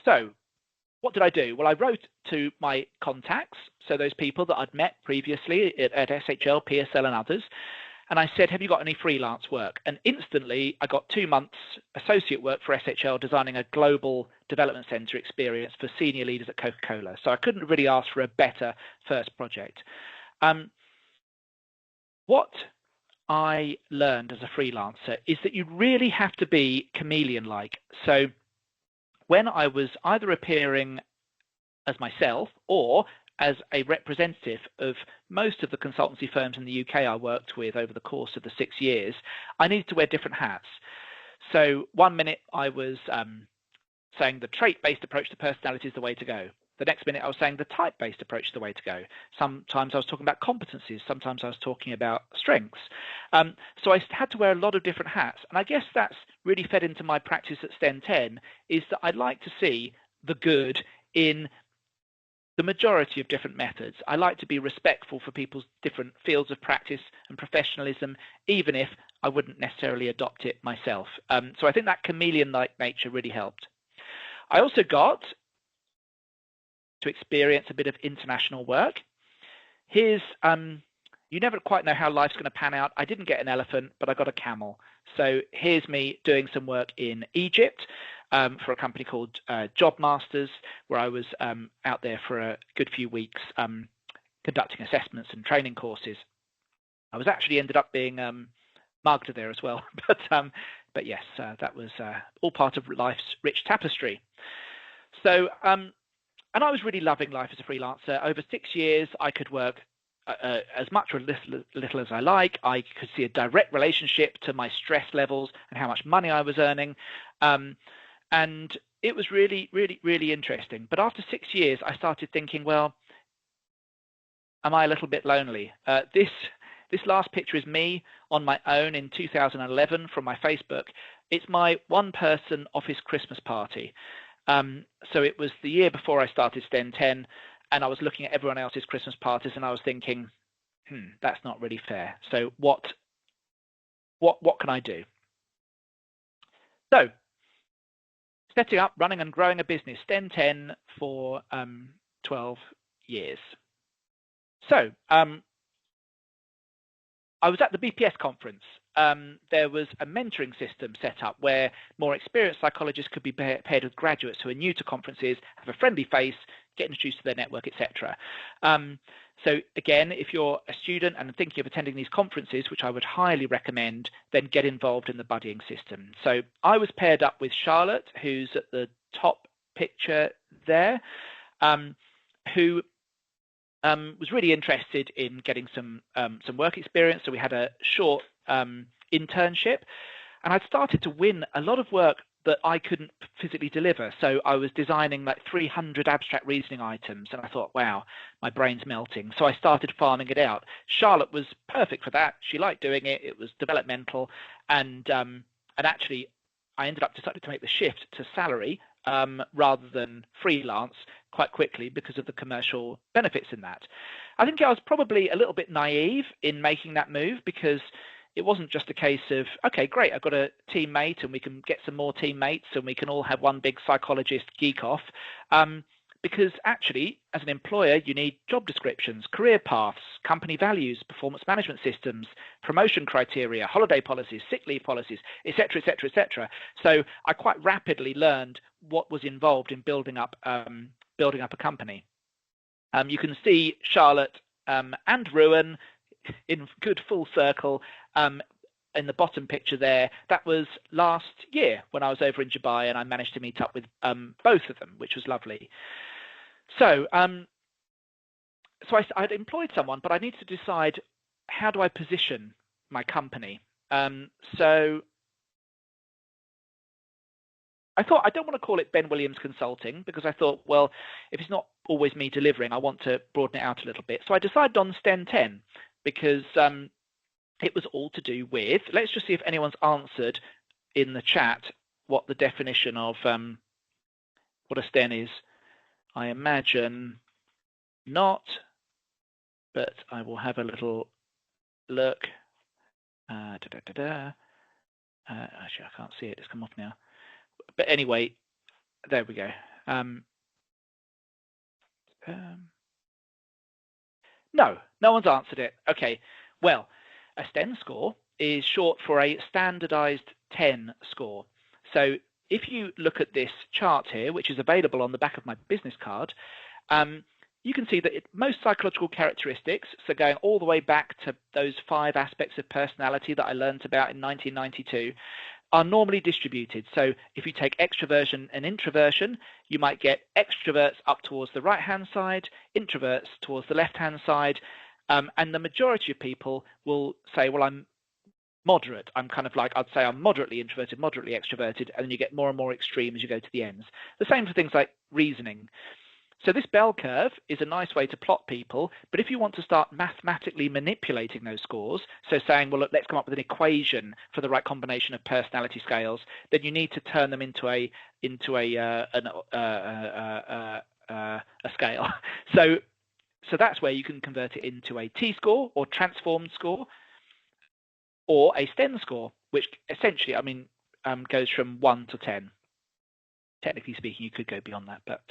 S1: So what did I do? Well, I wrote to my contacts, so those people that I'd met previously at SHL, PSL and others, and I said, have you got any freelance work? And instantly I got 2 months associate work for SHL designing a global development center experience for senior leaders at Coca-Cola. So I couldn't really ask for a better first project. What I learned as a freelancer is that you really have to be chameleon-like. So when I was either appearing as myself or as a representative of most of the consultancy firms in the UK I worked with over the course of the 6 years, I needed to wear different hats. So one minute I was saying the trait-based approach to personality is the way to go. The next minute I was saying the type-based approach is the way to go. Sometimes I was talking about competencies. Sometimes I was talking about strengths. So I had to wear a lot of different hats. And I guess that's really fed into my practice at STEM 10, is that I'd like to see the good in the majority of different methods. I like to be respectful for people's different fields of practice and professionalism, even if I wouldn't necessarily adopt it myself. So I think that chameleon-like nature really helped. I also got to experience a bit of international work. Here's, you never quite know how life's going to pan out. I didn't get an elephant, but I got a camel. So here's me doing some work in Egypt for a company called Job Masters, where I was out there for a good few weeks conducting assessments and training courses. I was actually ended up being mugged there as well, but yes, that was all part of life's rich tapestry. So, and I was really loving life as a freelancer. Over 6 years, I could work as much or little as I like. I could see a direct relationship to my stress levels and how much money I was earning. And it was really, really, really interesting. But after 6 years, I started thinking, well, am I a little bit lonely? This last picture is me on my own in 2011 from my Facebook. It's my one-person office Christmas party. So it was the year before I started STEM 10, and I was looking at everyone else's Christmas parties, and I was thinking, that's not really fair. So what can I do? So setting up, running and growing a business, STEM 10 for 12 years. So I was at the BPS conference. There was a mentoring system set up where more experienced psychologists could be paired with graduates who are new to conferences, have a friendly face, get introduced to their network, etc. So again, if you're a student and thinking of attending these conferences, which I would highly recommend, then get involved in the buddying system. So I was paired up with Charlotte, who's at the top picture there, who was really interested in getting some work experience. So we had a short internship, and I'd started to win a lot of work that I couldn't physically deliver. So I was designing like 300 abstract reasoning items, and I thought, wow, my brain's melting. So I started farming it out. Charlotte was perfect for that. She liked doing it. It was developmental, and actually I ended up deciding to make the shift to salary rather than freelance quite quickly because of the commercial benefits in that. I think I was probably a little bit naive in making that move, because it wasn't just a case of, okay, great, I've got a teammate and we can get some more teammates and we can all have one big psychologist geek off. Because actually, as an employer, you need job descriptions, career paths, company values, performance management systems, promotion criteria, holiday policies, sick leave policies, etc., etc., etc. So I quite rapidly learned what was involved in building up a company. You can see Charlotte and Ruan in good full circle in the bottom picture there, that was last year when I was over in Dubai, and I managed to meet up with both of them, which was lovely. So, I'd employed someone, but I needed to decide, how do I position my company? So I thought, I don't want to call it Ben Williams Consulting, because I thought, well, if it's not always me delivering, I want to broaden it out a little bit. So I decided on STEN 10 because it was all to do with, let's just see if anyone's answered in the chat what the definition of what a STEN is. I imagine not, but I will have a little look. Actually, I can't see it. It's come off now. But anyway, there we go. No one's answered it. Okay, well, a STEN score is short for a standardized 10 score. So if you look at this chart here, which is available on the back of my business card, you can see that most psychological characteristics, so going all the way back to those 5 aspects of personality that I learned about in 1992, are normally distributed. So if you take extroversion and introversion, you might get extroverts up towards the right-hand side, introverts towards the left-hand side, and the majority of people will say, well, I'm moderate. I'm kind of like, I'd say I'm moderately introverted, moderately extroverted, and then you get more and more extreme as you go to the ends. The same for things like reasoning. So this bell curve is a nice way to plot people, but if you want to start mathematically manipulating those scores, so saying, well, look, let's come up with an equation for the right combination of personality scales, then you need to turn them into a scale. So that's where you can convert it into a T-score or transformed score, or a STEN score, which essentially, I mean, goes from 1 to 10. Technically speaking, you could go beyond that, but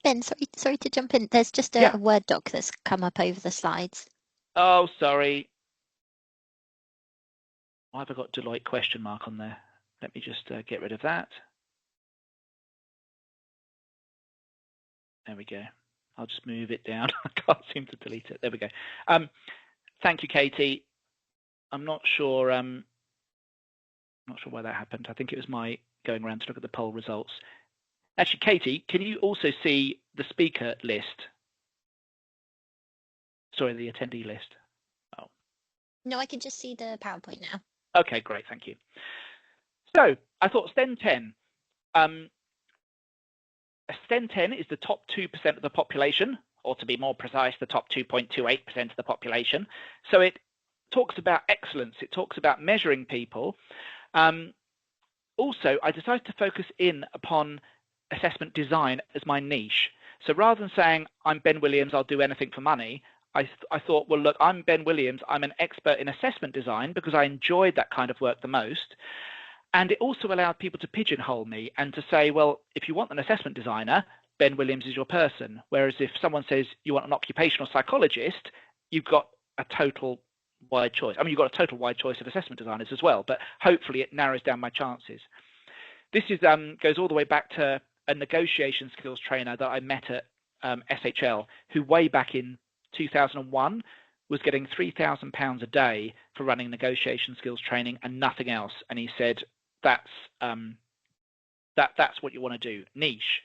S2: Ben, sorry to jump in. There's just a Word doc that's come up over the slides.
S1: Oh, sorry. Why have I got Deloitte question mark on there? Let me just get rid of that. There we go. I'll just move it down. I can't seem to delete it. There we go. Thank you, Katie. I'm not sure why that happened. I think it was my going around to look at the poll results. Actually, Katie, can you also see the speaker list? Sorry, the attendee list. Oh.
S2: No, I can just see the PowerPoint now.
S1: Okay, great, thank you. So I thought STEN 10. STEN 10 is the top 2% of the population, or to be more precise, the top 2.28% of the population. So it talks about excellence. It talks about measuring people. Also, I decided to focus in upon assessment design as my niche. So rather than saying, I'm Ben Williams, I'll do anything for money, I thought, well, look, I'm Ben Williams, I'm an expert in assessment design because I enjoyed that kind of work the most. And it also allowed people to pigeonhole me and to say, well, if you want an assessment designer, Ben Williams is your person. Whereas if someone says you want an occupational psychologist, you've got a total wide choice. I mean, you've got a total wide choice of assessment designers as well, but hopefully it narrows down my chances. This is goes all the way back to a negotiation skills trainer that I met at SHL, who way back in 2001 was getting £3,000 a day for running negotiation skills training and nothing else. And he said, that's what you want to do, niche.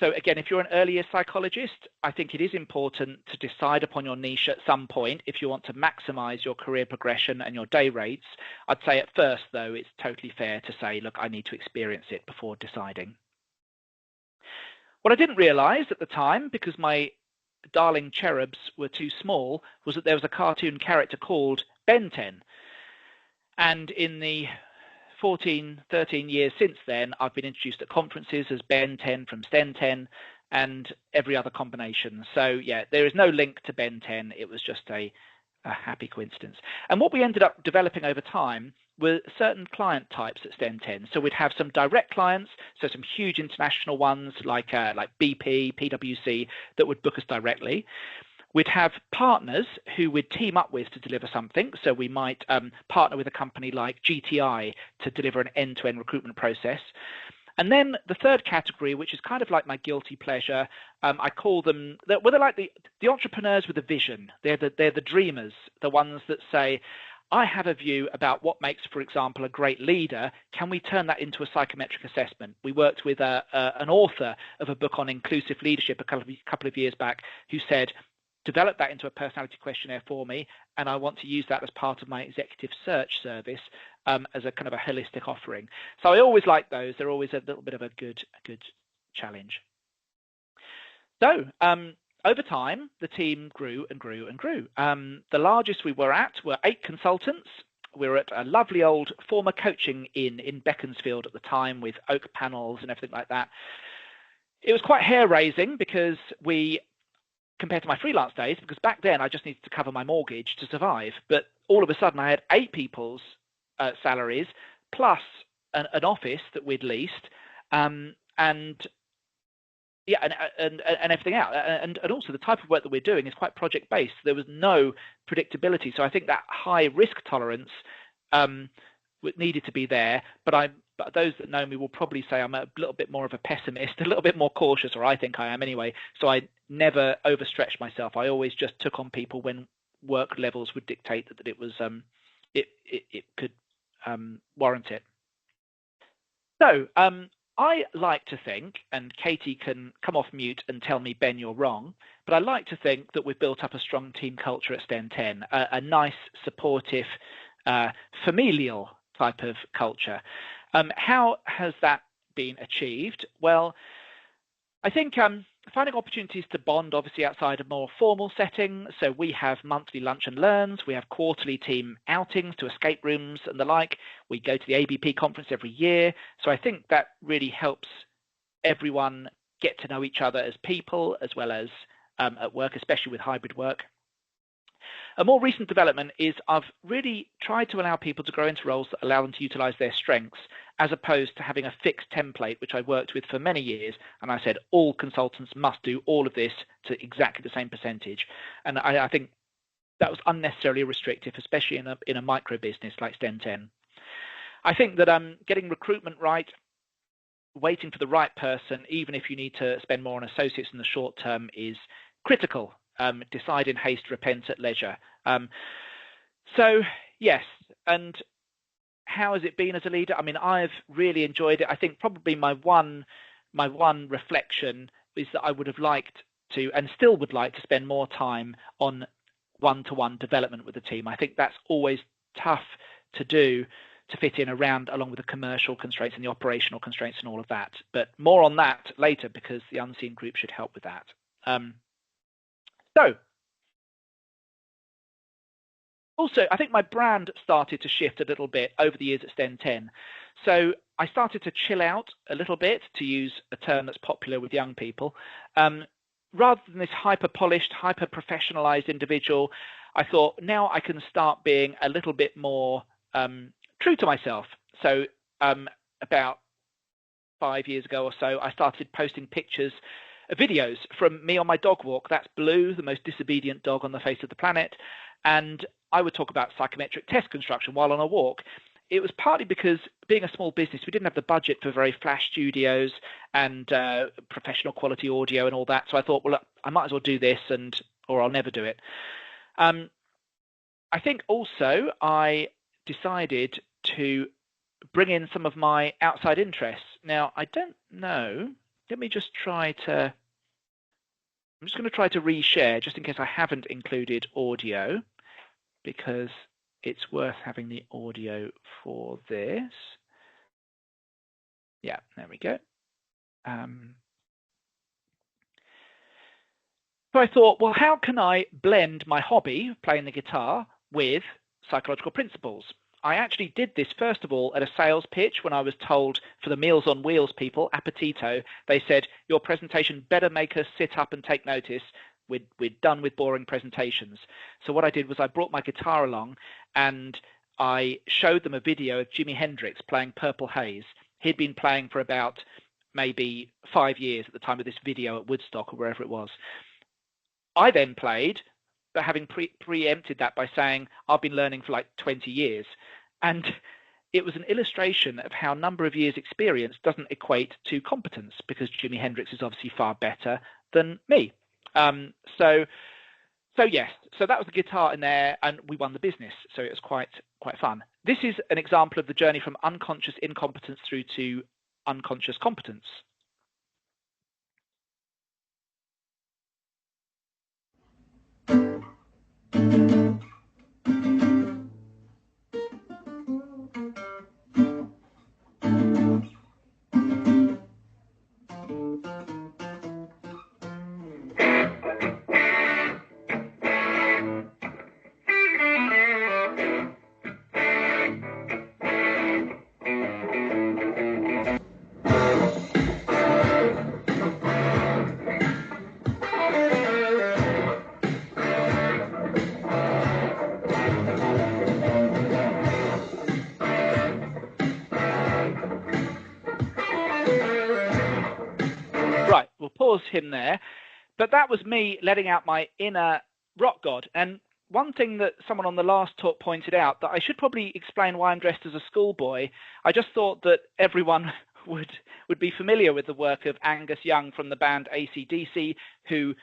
S1: So again, if you're an earlier psychologist, I think it is important to decide upon your niche at some point if you want to maximize your career progression and your day rates. I'd say at first, though, it's totally fair to say, look, I need to experience it before deciding. What I didn't realize at the time, because my darling cherubs were too small, was that there was a cartoon character called Ben 10. And in the 13 years since then, I've been introduced at conferences as Ben 10 from STEN 10 and every other combination. So yeah, there is no link to Ben 10. It was just a happy coincidence. And what we ended up developing over time were certain client types at STEN 10. So we'd have some direct clients, so some huge international ones like BP, PwC, that would book us directly. We'd have partners who we'd team up with to deliver something. So we might partner with a company like GTI to deliver an end-to-end recruitment process. And then the third category, which is kind of like my guilty pleasure, I call them, they're like the entrepreneurs with a vision. They're the dreamers, the ones that say, I have a view about what makes, for example, a great leader. Can we turn that into a psychometric assessment? We worked with an author of a book on inclusive leadership a couple of years back who said, develop that into a personality questionnaire for me, and I want to use that as part of my executive search service as a kind of a holistic offering. So I always like those. They're always a little bit of a good challenge. So over time, the team grew and grew and grew. The largest we were at were 8 consultants. We were at a lovely old former coaching inn in Beaconsfield at the time with oak panels and everything like that. It was quite hair-raising because compared to my freelance days, because back then I just needed to cover my mortgage to survive. But all of a sudden I had 8 people's salaries plus an office that we'd leased, and everything out. And also the type of work that we're doing is quite project-based. There was no predictability. So I think that high risk tolerance needed to be there. But those that know me will probably say I'm a little bit more of a pessimist, a little bit more cautious, or I think I am anyway. So I never overstretched myself. I always just took on people when work levels would dictate that it was it could warrant it. So I like to think, and Katie can come off mute and tell me, Ben, you're wrong, but I like to think that we've built up a strong team culture at STEM 10, a nice, supportive, familial type of culture. How has that been achieved? Well, I think finding opportunities to bond, obviously, outside a more formal setting. So we have monthly lunch and learns. We have quarterly team outings to escape rooms and the like. We go to the ABP conference every year. So I think that really helps everyone get to know each other as people, as well as at work, especially with hybrid work. A more recent development is I've really tried to allow people to grow into roles that allow them to utilize their strengths, as opposed to having a fixed template, which I worked with for many years. And I said, all consultants must do all of this to exactly the same percentage. And I think that was unnecessarily restrictive, especially in a micro business like STEM 10. I think that getting recruitment right, waiting for the right person, even if you need to spend more on associates in the short term, is critical. Decide in haste, repent at leisure. So yes, and how has it been as a leader? I mean, I've really enjoyed it. I think probably my one reflection is that I would have liked to, and still would like to, spend more time on one-to-one development with the team. I think that's always tough to do, to fit in along with the commercial constraints and the operational constraints and all of that. But more on that later, because the unseen group should help with that. So, also, I think my brand started to shift a little bit over the years at STEM 10. So I started to chill out a little bit, to use a term that's popular with young people. Rather than this hyper-polished, hyper-professionalized individual, I thought now I can start being a little bit more true to myself. So about 5 years ago or so, I started posting pictures, videos from me on my dog walk. That's Blue, the most disobedient dog on the face of the planet. And I would talk about psychometric test construction while on a walk. It was partly because, being a small business, we didn't have the budget for very flash studios and professional quality audio and all that. So I thought, well, look, I might as well do this, or I'll never do it. I think also I decided to bring in some of my outside interests. Now, I don't know. Let me just I'm just going to try to reshare, just in case I haven't included audio, because it's worth having the audio for this. Yeah, there we go. So I thought, well, how can I blend my hobby, playing the guitar, with psychological principles? I actually did this, first of all, at a sales pitch when I was told, for the Meals on Wheels people, Appetito, they said, your presentation better make us sit up and take notice. We're done with boring presentations. So what I did was I brought my guitar along and I showed them a video of Jimi Hendrix playing Purple Haze. He'd been playing for about maybe 5 years at the time of this video at Woodstock or wherever it was. I then played, but having preempted that by saying, I've been learning for like 20 years. And it was an illustration of how number of years experience doesn't equate to competence, because Jimi Hendrix is obviously far better than me. So yes, so that was the guitar in there, and we won the business. So it was quite fun. This is an example of the journey from unconscious incompetence through to unconscious competence. Right, we'll pause him there. But that was me letting out my inner rock god. And one thing that someone on the last talk pointed out, that I should probably explain why I'm dressed as a schoolboy. I just thought that everyone would be familiar with the work of Angus Young from the band AC/DC, who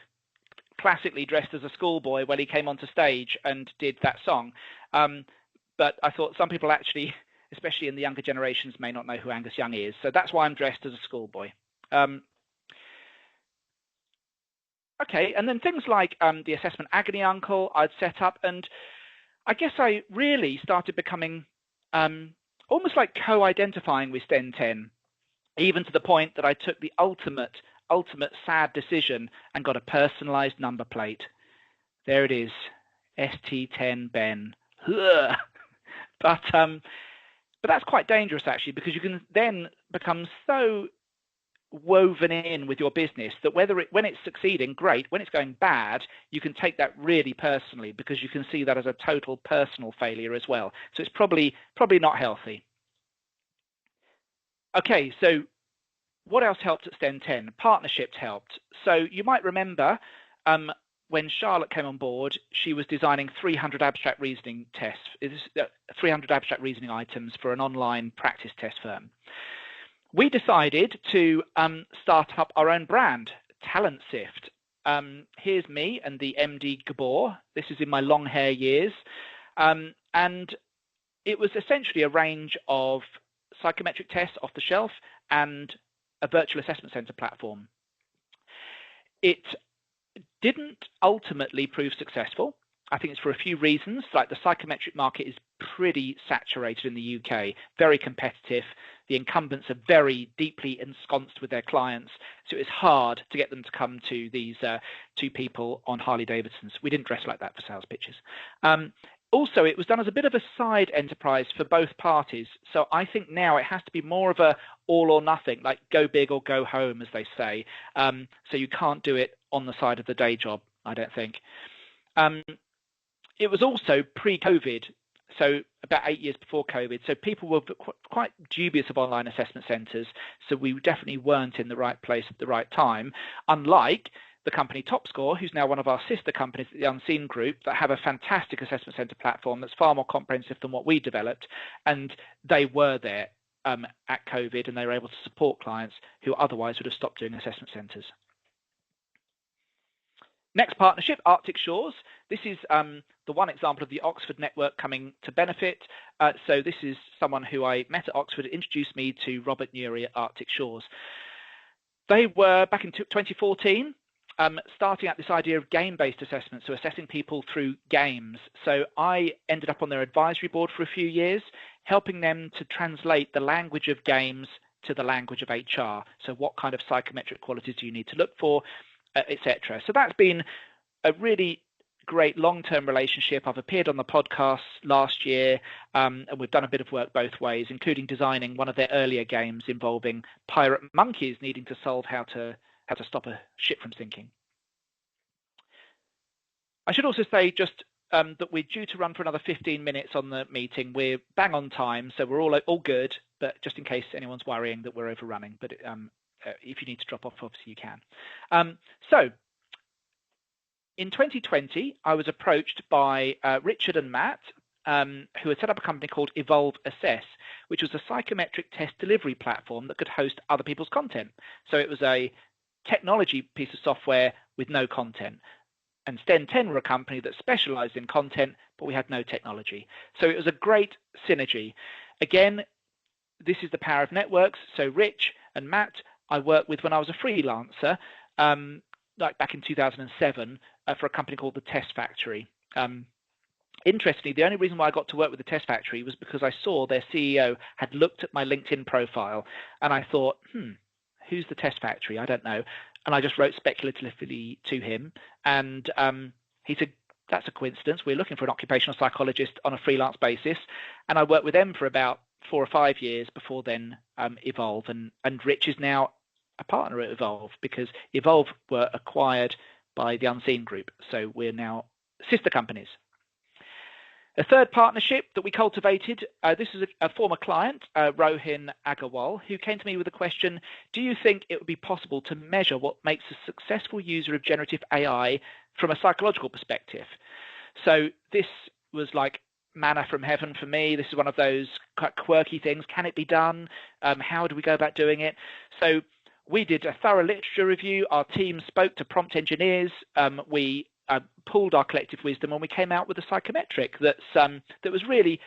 S1: classically dressed as a schoolboy when he came onto stage and did that song. But I thought some people actually, especially in the younger generations, may not know who Angus Young is. So that's why I'm dressed as a schoolboy. Okay, and then things like the assessment agony uncle I'd set up, and I guess I really started becoming almost like co-identifying with STEN 10, even to the point that I took the ultimate sad decision and got a personalized number plate. There it is, ST10 Ben. But that's quite dangerous actually, because you can then become so woven in with your business that when it's succeeding, great. When it's going bad, you can take that really personally, because you can see that as a total personal failure as well. So it's probably not healthy. Okay, so what else helped at STEM 10? Partnerships helped. So you might remember when Charlotte came on board, she was designing 300 abstract reasoning tests, 300 abstract reasoning items for an online practice test firm. We decided to start up our own brand, Talent Sift. Here's me and the MD Gabor. This is in my long hair years. And it was essentially a range of psychometric tests off the shelf and a virtual assessment center platform. It didn't ultimately prove successful. I think it's for a few reasons. Like, the psychometric market is pretty saturated in the UK, very competitive. The incumbents are very deeply ensconced with their clients, so it's hard to get them to come to these two people on Harley Davidsons. We didn't dress like that for sales pitches. Also, it was done as a bit of a side enterprise for both parties. So I think now it has to be more of a all or nothing, like go big or go home, as they say. So you can't do it on the side of the day job, I don't think. It was also pre-COVID, so about 8 years before COVID. So people were quite dubious of online assessment centres. So we definitely weren't in the right place at the right time, unlike the company TopScore, who's now one of our sister companies at the Unseen Group, that have a fantastic assessment centre platform that's far more comprehensive than what we developed. And they were there at COVID, and they were able to support clients who otherwise would have stopped doing assessment centres. Next partnership, Arctic Shores. This is the one example of the Oxford network coming to benefit. So this is someone who I met at Oxford, introduced me to Robert Newry at Arctic Shores. They were, back in 2014, starting at this idea of game-based assessment, so assessing people through games. So I ended up on their advisory board for a few years, helping them to translate the language of games to the language of HR. So what kind of psychometric qualities do you need to look for, etc. So that's been a really great long-term relationship. I've appeared on the podcast last year, and we've done a bit of work both ways, including designing one of their earlier games involving pirate monkeys needing to solve how to stop a ship from sinking. I should also say just that we're due to run for another 15 minutes on the meeting. We're bang on time, so we're all good, but just in case anyone's worrying that we're overrunning. But if you need to drop off, obviously you can. So in 2020, I was approached by Richard and Matt who had set up a company called Evolve Assess, which was a psychometric test delivery platform that could host other people's content. So it was a technology piece of software with no content. And Sten 10 were a company that specialized in content, but we had no technology. So it was a great synergy. Again, this is the power of networks. So Rich and Matt, I worked with when I was a freelancer, like back in 2007, for a company called the Test Factory. Interestingly, the only reason why I got to work with the Test Factory was because I saw their CEO had looked at my LinkedIn profile, and I thought, who's the Test Factory? I don't know. And I just wrote speculatively to him, and he said, that's a coincidence. We're looking for an occupational psychologist on a freelance basis. And I worked with them for about 4 or 5 years before then Evolve. And Rich is now a partner at Evolve, because Evolve were acquired by the Unseen Group. So we're now sister companies. A third partnership that we cultivated, this is a former client, Rohin Agarwal, who came to me with a question: do you think it would be possible to measure what makes a successful user of generative AI from a psychological perspective? So this was like manna from heaven for me. This is one of those quirky things. Can it be done? How do we go about doing it? So we did a thorough literature review. Our team spoke to prompt engineers. We pooled our collective wisdom, and we came out with a psychometric that was really,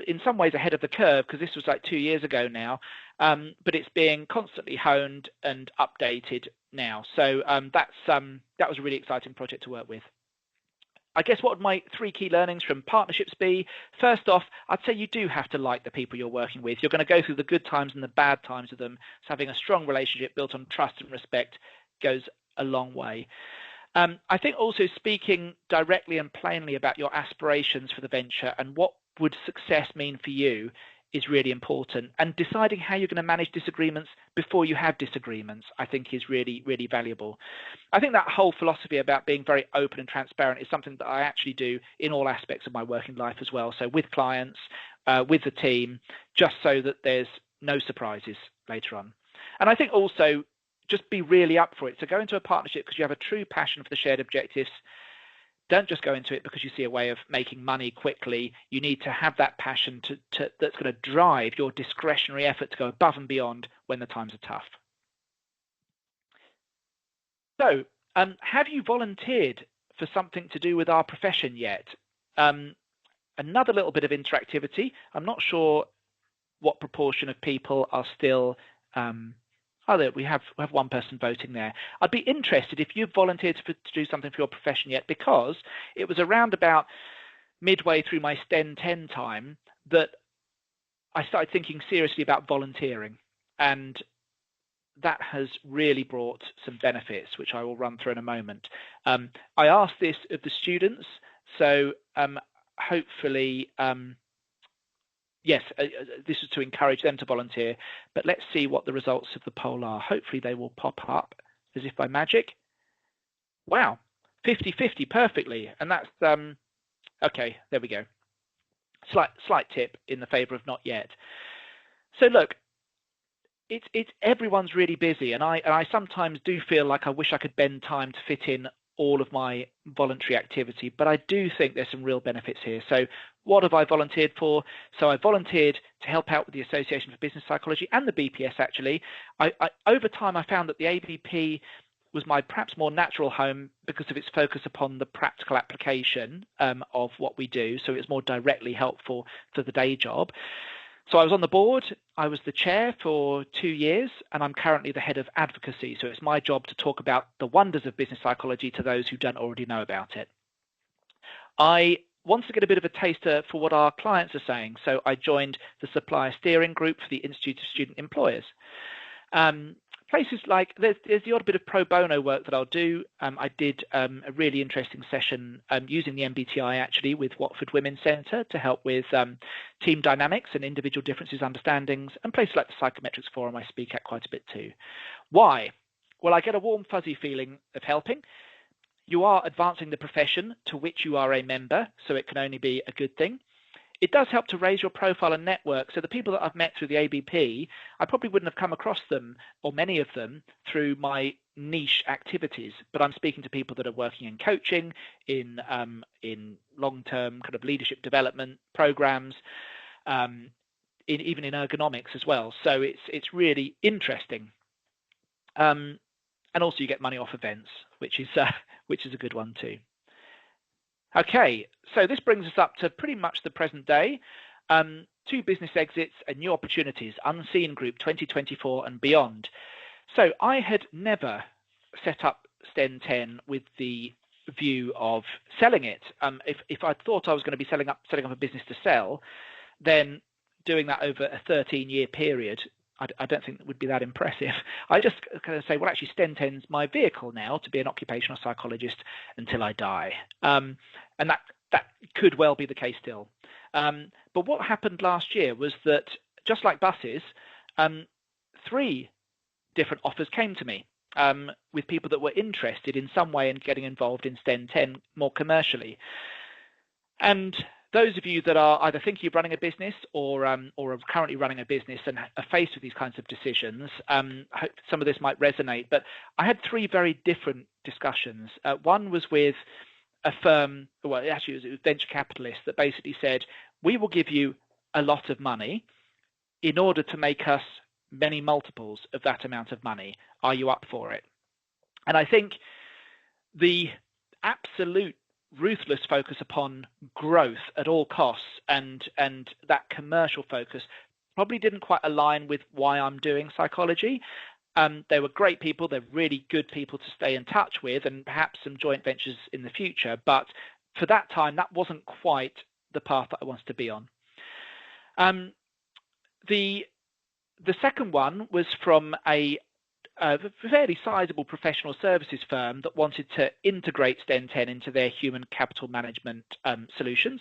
S1: in some ways, ahead of the curve, because this was like 2 years ago now, but it's being constantly honed and updated now. So that was a really exciting project to work with. I guess what would my 3 key learnings from partnerships be? First off, I'd say you do have to like the people you're working with. You're going to go through the good times and the bad times with them. So having a strong relationship built on trust and respect goes a long way. I think also speaking directly and plainly about your aspirations for the venture and what would success mean for you is really important. And deciding how you're going to manage disagreements before you have disagreements, I think, is really, really valuable. I think that whole philosophy about being very open and transparent is something that I actually do in all aspects of my working life as well. So with clients, with the team, just so that there's no surprises later on. And I think also just be really up for it. So go into a partnership because you have a true passion for the shared objectives. Don't just go into it because you see a way of making money quickly. You need to have that passion that's going to drive your discretionary effort to go above and beyond when the times are tough. So have you volunteered for something to do with our profession yet? Another little bit of interactivity. I'm not sure what proportion of people are still we have one person voting there. I'd be interested if you've volunteered to do something for your profession yet, because it was around about midway through my STEM 10 time that I started thinking seriously about volunteering, and that has really brought some benefits, which I will run through in a moment. I asked this of the students, so hopefully yes, this is to encourage them to volunteer, but let's see what the results of the poll are. Hopefully they will pop up as if by magic. Wow, 50-50 perfectly. And that's, okay, there we go. Slight tip in the favor of not yet. So look, it's everyone's really busy, and I sometimes do feel like I wish I could bend time to fit in all of my voluntary activity, but I do think there's some real benefits here. So what have I volunteered for? So I volunteered to help out with the Association for Business Psychology and the BPS, actually. Over time, I found that the ABP was my perhaps more natural home because of its focus upon the practical application of what we do. So it's more directly helpful for the day job. So I was on the board, I was the chair for 2 years, and I'm currently the head of advocacy. So it's my job to talk about the wonders of business psychology to those who don't already know about it. I wanted to get a bit of a taster for what our clients are saying. So I joined the supplier steering group for the Institute of Student Employers. Places like, there's the odd bit of pro bono work that I'll do. I did a really interesting session using the MBTI actually with Watford Women's Centre to help with team dynamics and individual differences understandings, and places like the Psychometrics Forum I speak at quite a bit too. Why? Well, I get a warm fuzzy feeling of helping. You are advancing the profession to which you are a member, so it can only be a good thing. it does help to raise your profile and network. So the people that I've met through the ABP, I probably wouldn't have come across them, or many of them, through my niche activities. But I'm speaking to people that are working in coaching, in long-term kind of leadership development programs, even in ergonomics as well. So it's really interesting. And also you get money off events, which is a good one too. Okay, so this brings us up to pretty much the present day. 2 business exits and new opportunities, Unseen Group 2024 and beyond. So I had never set up Sten 10 with the view of selling it. If I thought I was going to be setting up a business to sell, then doing that over a 13-year period, I don't think it would be that impressive. I just kind of say, well, actually, Sten 10's my vehicle now to be an occupational psychologist until I die. And that could well be the case still. But what happened last year was that, just like buses, 3 different offers came to me with people that were interested in some way in getting involved in Sten 10 more commercially. And those of you that are either thinking of running a business or are currently running a business and are faced with these kinds of decisions, I hope some of this might resonate. But I had 3 very different discussions. One was with a firm, well, actually it was venture capitalists that basically said, we will give you a lot of money in order to make us many multiples of that amount of money. Are you up for it? And I think the absolute ruthless focus upon growth at all costs and that commercial focus probably didn't quite align with why I'm doing psychology. They were great people. They're really good people to stay in touch with, and perhaps some joint ventures in the future. But for that time, that wasn't quite the path that I wanted to be on. The second one was from a fairly sizable professional services firm that wanted to integrate Sten 10 into their human capital management solutions.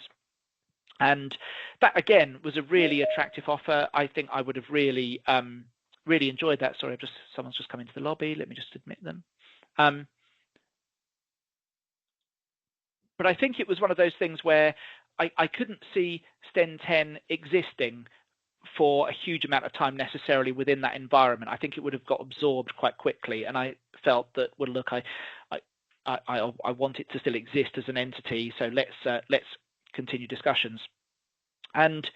S1: And that, again, was a really attractive offer. I think I would have really enjoyed that. Sorry, someone's just come into the lobby. Let me just admit them. But I think it was one of those things where I couldn't see Sten 10 existing for a huge amount of time necessarily within that environment. I think it would have got absorbed quite quickly, and I felt that, well, look, I want it to still exist as an entity, so let's continue discussions. And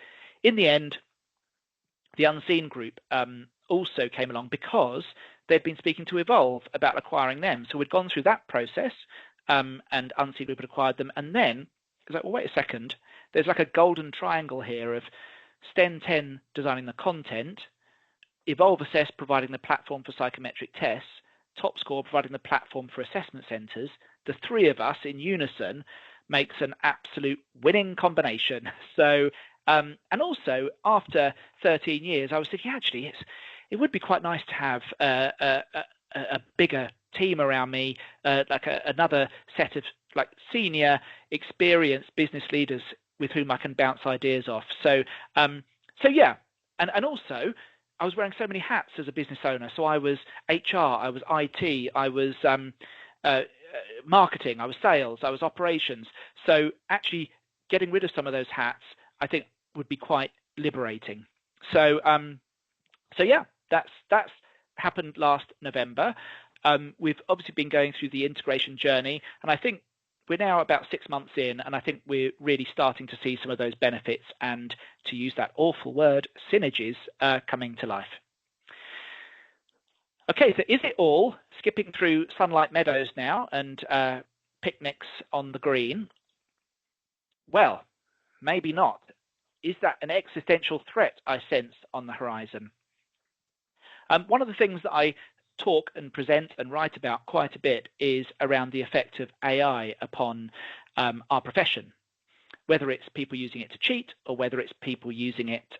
S1: in the end, the Unseen Group also came along because they'd been speaking to Evolve about acquiring them. So we'd gone through that process, and Unseen Group had acquired them, and then it was like, well, wait a second, there's like a golden triangle here of Sten 10 designing the content, Evolve Assess providing the platform for psychometric tests, TopScore providing the platform for assessment centres. The 3 of us in unison makes an absolute winning combination. So, and also after 13 years, I was thinking, actually, it would be quite nice to have a bigger team around me, like another set of like senior, experienced business leaders with whom I can bounce ideas off. So yeah, and also I was wearing so many hats as a business owner. So I was HR, I was IT, I was marketing, I was sales, I was operations. So actually getting rid of some of those hats, I think, would be quite liberating. So yeah, that's happened last November. We've obviously been going through the integration journey, and I think we're now about 6 months in, and I think we're really starting to see some of those benefits and, to use that awful word, synergies coming to life. Okay, so is it all skipping through sunlight meadows now and picnics on the green? Well, maybe not. Is that an existential threat I sense on the horizon? One of the things that I talk and present and write about quite a bit is around the effect of AI upon our profession, whether it's people using it to cheat or whether it's people using it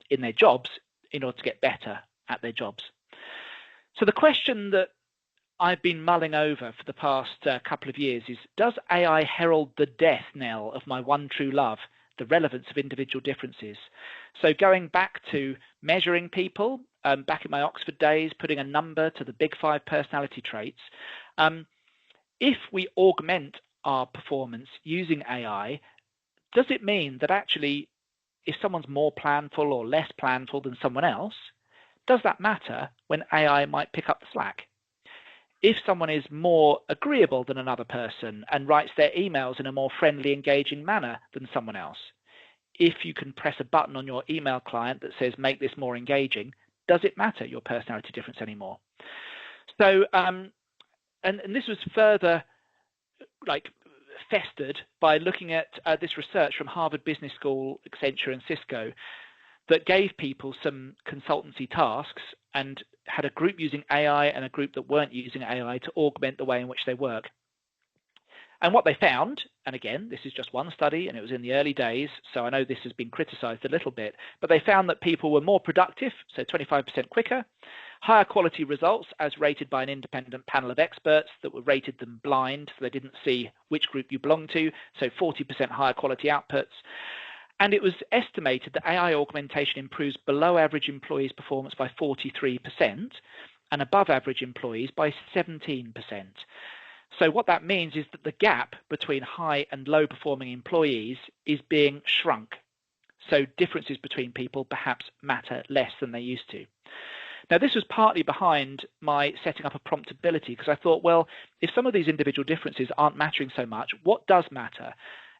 S1: in their jobs in order to get better at their jobs. So the question that I've been mulling over for the past couple of years is, does AI herald the death knell of my one true love, the relevance of individual differences? So going back to measuring people, back in my Oxford days, putting a number to the big 5 personality traits, if we augment our performance using AI, does it mean that actually if someone's more planful or less planful than someone else, does that matter when AI might pick up the slack? If someone is more agreeable than another person and writes their emails in a more friendly, engaging manner than someone else, if you can press a button on your email client that says, make this more engaging, does it matter your personality difference anymore? So, and this was further festered by looking at this research from Harvard Business School, Accenture, and Cisco that gave people some consultancy tasks and had a group using AI and a group that weren't using AI to augment the way in which they work. And what they found, and again, this is just one study and it was in the early days, so I know this has been criticized a little bit, but they found that people were more productive, so 25% quicker, higher quality results as rated by an independent panel of experts that were rated them blind, so they didn't see which group you belonged to, so 40% higher quality outputs. And it was estimated that AI augmentation improves below average employees' performance by 43% and above average employees by 17%. So what that means is that the gap between high and low performing employees is being shrunk. So differences between people perhaps matter less than they used to. Now, this was partly behind my setting up a promptability, because I thought, well, if some of these individual differences aren't mattering so much, what does matter?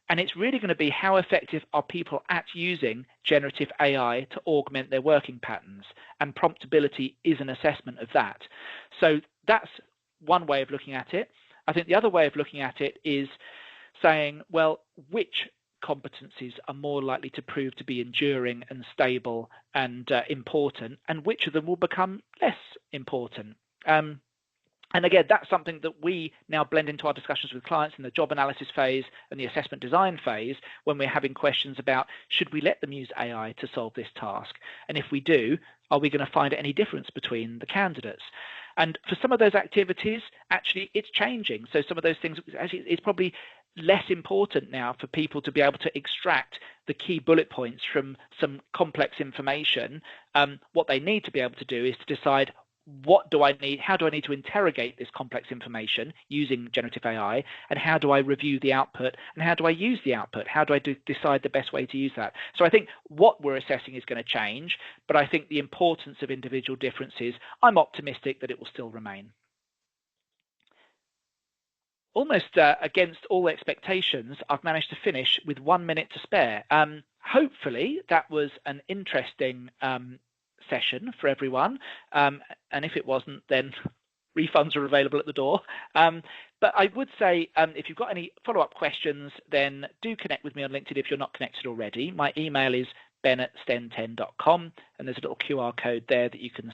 S1: And it's really going to be how effective are people at using generative AI to augment their working patterns, and promptability is an assessment of that. So that's one way of looking at it. I think the other way of looking at it is saying, well, which competencies are more likely to prove to be enduring and stable and important, and which of them will become less important? And again, that's something that we now blend into our discussions with clients in the job analysis phase and the assessment design phase, when we're having questions about, should we let them use AI to solve this task? And if we do, are we going to find any difference between the candidates? And for some of those activities, actually, it's changing. So some of those things, actually, it's probably less important now for people to be able to extract the key bullet points from some complex information. What they need to be able to do is to decide, what do I need? How do I need to interrogate this complex information using generative AI? And how do I review the output? And how do I use the output? How do I decide the best way to use that? So I think what we're assessing is going to change, but I think the importance of individual differences, I'm optimistic that it will still remain. Almost against all expectations, I've managed to finish with 1 minute to spare. Hopefully that was an interesting session for everyone, and if it wasn't, then refunds are available at the door. But I would say, if you've got any follow-up questions, then do connect with me on LinkedIn if you're not connected already. My email is ben@sten10.com, and there's a little QR code there that you can